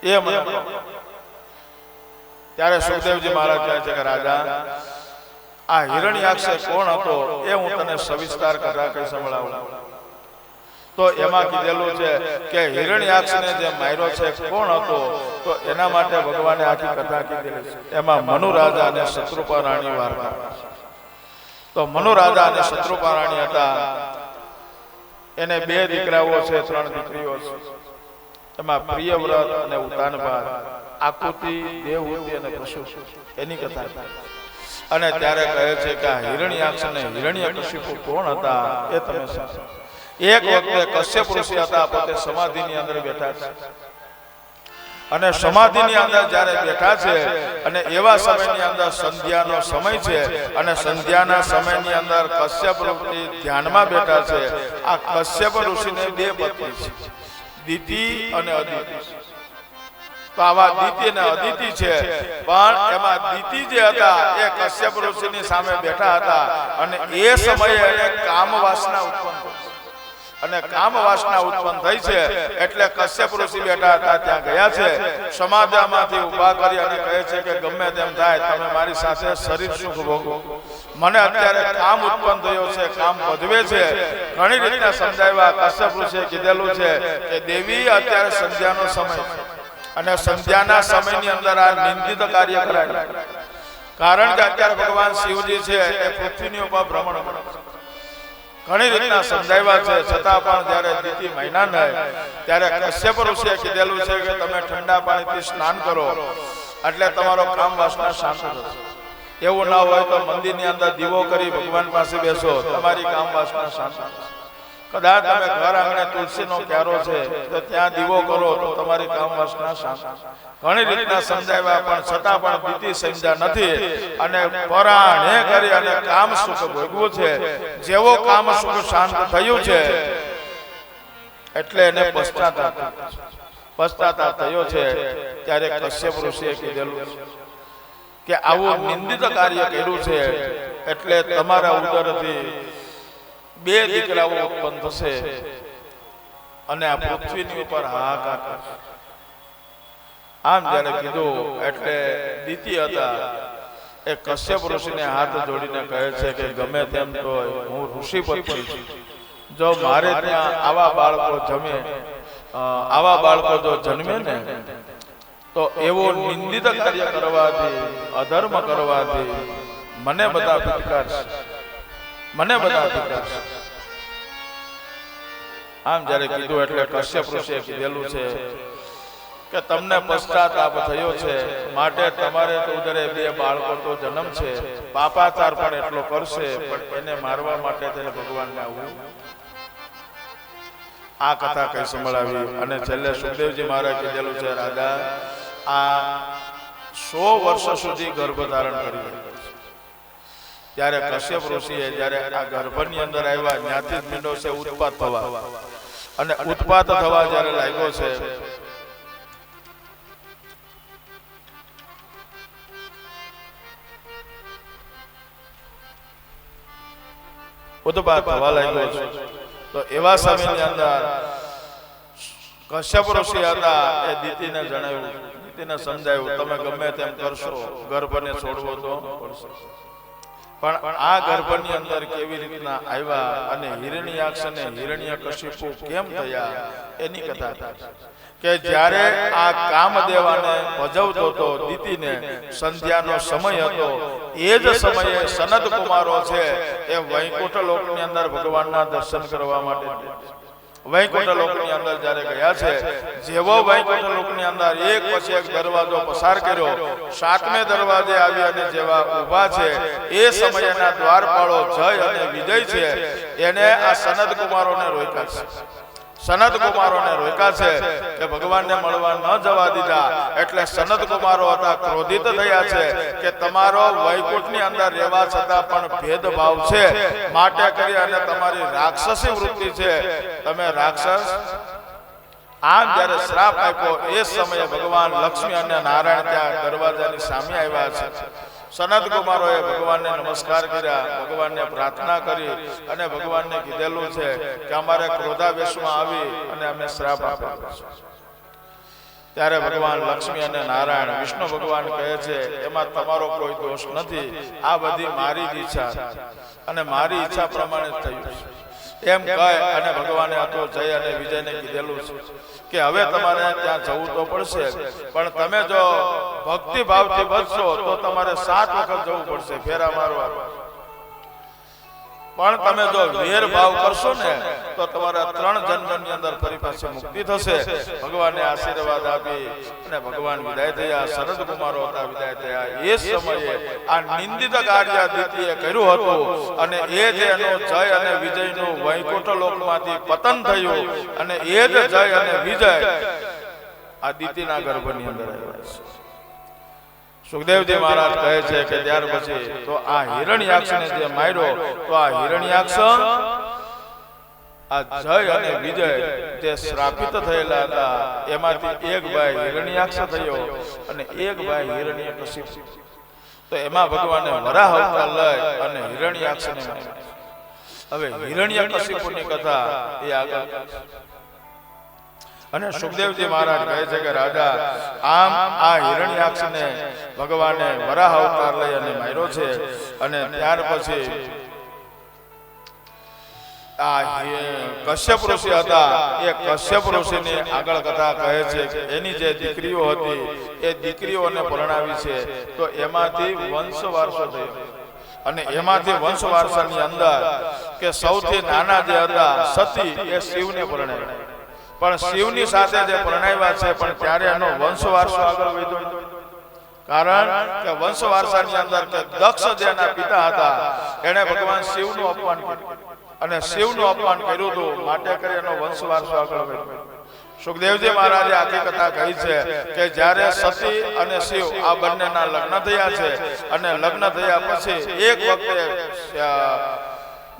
એ મને કહો. ત્યારે સુખદેવજી મહારાજ કહે છે કે રાજા, આ હિરણ્યાક્ષ કોણ હતો એ હું તને સવિસ્તાર કથા કહી સંભળાવું. તો એમાં કીધેલું છે કે હિરણ્યાક્ષને જે માર્યો છે કોણ હતો, તો એના માટે ભગવાને આખી કથા કીધેલી છે. એમાં મનુ રાજા અને શત્રુપા રાણી વાર્તા. તો મનુ રાજા અને શત્રુપા રાણી હતા, એને 2 દીકરાઓ છે, 3 દીકરીઓ છે. એમાં પ્રિયવ્રત અને ઉતાનપાદ, આકૃતિ, દેવહૂતિ અને પશુ, એની કથા. અને ત્યારે કહે છે કે હિરણ્યાક્ષ અને હિરણ્યકશિપુ કોણ હતા એ તમે સાંભળો. એક વખતે કશ્યપ ઋષિ હતા, પોતે સમાધિની અંદર બેઠા છે અને સમાધિની અંદર જ્યારે બેઠા છે અને એવા સમયની અંદર સંધ્યાનો સમય છે અને સંધ્યાના સમયની અંદર કશ્યપ ઋષિ ધ્યાનમાં બેઠા છે. આ કશ્યપ ઋષિને 2 પત્ની છે, દિતિ અને અદિતિ. તો આવા દિતિ અને અદિતિ છે, પણ એમાં દિતિ જે હતા એ કશ્યપ ઋષિની સામે બેઠા હતા અને એ સમયે એને કામ વાસના ઉત્પન્ન થઈ અને કામ વાસના ઉત્પન્ન થઈ છે એટલે કશ્યપ ઋષિ બેઠા હતા ત્યાં ગયા છે, સમાધિમાંથી ઊભા કરી અને કહે છે કે ગમે તેમ થાય તમે મારી સાથે શરીર સુખ ભોગવો, મને અત્યારે કામ ઉત્પન્ન થયો છે, કામ વધવે છે. ઘણી રીતના સમજાવ્યા. કશ્યપ ઋષિએ કીધેલું છે કે દેવી અત્યારે સંધ્યાનો સમય છે અને સંધ્યાના સમયની અંદર આ નિંદિત કાર્ય કરાય, કારણ કે અત્યારે ભગવાન શિવજી છે એ પૃથ્વીની ઉપર ભ્રમણ કરે. ઘણી રીતના સમજાવ્યા છે, છતાં પણ જ્યારે દિતિ મહિના નહીં ત્યારે કશ્યપ ઋષિએ કીધેલું છે કે તમે ઠંડા પાણીથી સ્નાન કરો એટલે તમારો કામ વાસના શાંત થશે. એવું ના હોય તો મંદિરની અંદર દીવો કરી ભગવાન પાસે બેસો, તમારી કામ વાસના શાંત થશે. કદાચ તમે ઘર આંગણે તુલસીનો ક્યારો છે તો ત્યાં દીવો કરો તો તમારી કામ વાસના શાંત. ઘણી રીતના સમજાવ્યા પણ છતાં પણ દિતિ સમજ્યા નથી અને પરાણે કરી અને કામ સુખ ભોગવું છે. જેવો કામ સુખ શાંત થયું છે એટલે એને પશ્ચાતાપ થયો છે. ત્યારે કશ્યપ ઋષિએ કીધેલું કે આવું નિંદિત કાર્ય કર્યું છે એટલે તમારા ઉદરથી 2 દીકરાઓ ઉત્પન્ન થશે અને આ પૃથ્વીની ઉપર હાહાકાર કરશે. આમ જ્યારે કીધું એટલે દિતિ હતા એ કશ્યપ ઋષિને હાથ જોડીને કહે છે કે ગમે તેમ તો હું ઋષિપતિ છું, જો મારે ત્યાં આવા બાળકો જો જન્મે ને તો એવો નિંદિત કાર્ય કરવાથી, અધર્મ કરવાથી મને બધા ધિક્કારશે, મને બધા ધિક્કારશે. આમ જ્યારે કીધું એટલે કશ્યપ ઋષિએ કીધેલું છે કે તમને પશ્ચાતાપ થયો છે માટે તમારે તો ઉદરે 2 બાળકો તો જન્મ છે, પાપાચાર પણ એટલો કરશે પણ એને મારવા માટે તેને ભગવાનને આવવું. આ કથા કઈ સંભળાવી અને છેલ્લે સુખદેવજી મહારાજ કીધેલું છે રાજા આ 100 વર્ષ સુધી ગર્ભ ધારણ કરી રહ્યો છે. ત્યારે કશ્યપ ઋષિએ જ્યારે આ ગર્ભની અંદર આવ્યા ત્યાંથી જ મીંડો છે ઉત્પાત થવા અને ઉત્પાત થવા જ્યારે લાગ્યો છે ઉત્પાત થવા લાગ્યો છે તો એવા સમયની અંદર કશ્યપ ઋષિ હતા એ દીતીને જણાવ્યું, દીતીને સમજાવ્યું તમે ગમે તેમ કરશો ગર્ભને છોડવો તો પડશે. પણ આ ગર્ભની અંદર કેવી રીતના આવ્યા અને હિરણ્યાક્ષ અને હિરણ્યકશિપુ કેમ થયા એની કથા થાય કે જ્યારે આ કામદેવાને ભજવતો હતો દીતીને, સંધ્યાનો સમય હતો, એ જ સમયે સનત કુમારો છે એ વૈકુંઠ લોકની અંદર ભગવાનના દર્શન કરવા માટે વૈકુંઠ લોકની અંદર જ્યારે ગયા છે, જેવો વૈકુંઠ લોકની અંદર એક પછી એક દરવાજો પસાર કર્યો, 7મે દરવાજે આવી અને જેવા ઊભા છે એ સમયના દ્વારપાળો જય અને વિજય છે એને આ સનત કુમારોને રોક્યા છે. સનત કુમારોને રોક્યા છે કે ભગવાનને મળવા ન જવા દીધા. એટલે સનત કુમારો હતા ક્રોધિત થયા છે કે તમારો વૈકુંઠની અંદર રહેવા છતાં પણ ભેદભાવ છે, માટે કરી અને તમારી રાક્ષસી વૃત્તિ છે, તમે રાક્ષસ. આમ જ્યારે શ્રાપ આપ્યો એ સમયે ભગવાન લક્ષ્મી અને નારાયણ ત્યાં દરવાજાની સામે આવ્યા છે. સનત કુમારોએ ભગવાનને નમસ્કાર કર્યા, ભગવાનને પ્રાર્થના કરી અને ભગવાનને કીધેલું છે કે અમારે ક્રોધાવેશમાં આવી અને અમે શ્રાપ આપ્યો છે. ત્યારે ભગવાન લક્ષ્મી અને નારાયણ વિષ્ણુ ભગવાન કહે છે એમાં તમારો કોઈ દોષ નથી, આ બધી મારી જ ઈચ્છા અને મારી ઈચ્છા પ્રમાણે જ થયું છે એમ કહે અને ભગવાને હતો જય અને વિજયને કીધેલું છે કે હવે તમારે ત્યાં જવું તો પડશે, પણ તમે જો ભક્તિ ભાવથી બચશો તો તમારે 7 વખત જવું પડશે ફેરા મારવા. પણ તમે જો વેર ભાવ કરશો ને તો તમારા 3 જન્મની અંદર ફરી પાછી મુક્તિ થશે. ભગવાનને આશીર્વાદ આપી અને ભગવાન વિદાય થયા. સનત કુમારો હતા વિદાય થયા. એ સમયે આ નિંદિત કાર્ય દીતીએ કર્યું હતું અને એ જ એનો જય અને વિજયનું વૈકુંઠ લોકમાંથી પતન થયું અને એ જ જય અને વિજય આ દીતીના ગર્ભની અંદર આવ્યા છે. સુખદેવજી મહારાજ કહે છે કે ત્યાર પછી તો આ હિરણ્યાક્ષને જે માર્યો તો આ હિરણ્યાક્ષ આ જય અને વિજય જે શ્રાપિત થયેલા હતા એમાંથી એક ભાઈ હિરણ્યાક્ષ થયો અને એક ભાઈ હિરણ્યકશિપુ. તો એમાં ભગવાને વરાહ અવતાર લઈ અને હિરણ્યાક્ષને માર્યો. હવે હિરણ્યકશિપુની કથા એ આગળ અને સુખદેવજી મહારાજ કહે છે કે રાજા આમ આ હિરણ્યાક્ષને ભગવાને વરાહ અવતાર લઈ અને માર્યો છે. અને ત્યાર પછી આ કશ્યપ ઋષિ હતા એ કશ્યપ ઋષિની આગળ કથા કહે છે કે એની જે દીકરીઓ હતી એ દીકરીઓને પરણાવી છે તો એમાંથી વંશ વારસો થયો. અને એમાંથી વંશ વારસાની અંદર કે સૌથી નાના જે હતા સતી એ શિવને પરણાવ્યા, પણ શિવની સાથે જે પરણાવ્યા છે પણ ત્યારે એનો વંશ વારસો આગળ વધ્યો. કારણ કે વંશ વારસાની અંદર કે દક્ષ જેના પિતા હતા એને ભગવાન શિવનું અપમાન કર્યું અને શિવનું અપમાન કર્યું હતું, માટે કરી એનો વંશ વારસો આગળ વધ્યો. સુખદેવજી મહારાજે આખી કથા કહી છે કે જ્યારે સતી અને શિવ આ બંનેના લગ્ન થયા છે અને લગ્ન થયા પછી એક વખતે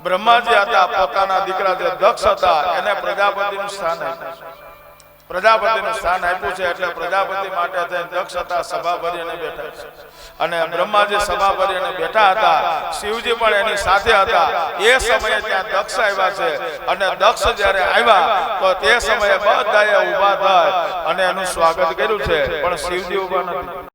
બ્રહ્માજી હતા પોતાના દીકરા જે દક્ષ હતા એને પ્રજાપતિનું સ્થાન આપ્યું. પ્રજાપતિનું સ્થાન આપ્યું છે એટલે પ્રજાપતિ માટે થઈને દક્ષ હતા સભા ભરીને બેઠા છે અને બ્રહ્માજી સભા ભરીને બેઠા હતા, શિવજી પણ એની સાથે હતા. એ સમયે ત્યાં દક્ષ આવ્યા છે અને દક્ષ જ્યારે આવ્યા તો તે સમયે બધાએ ઊભા થઈ અને એનું સ્વાગત કર્યું છે, પણ શિવજી ઊભા નથી.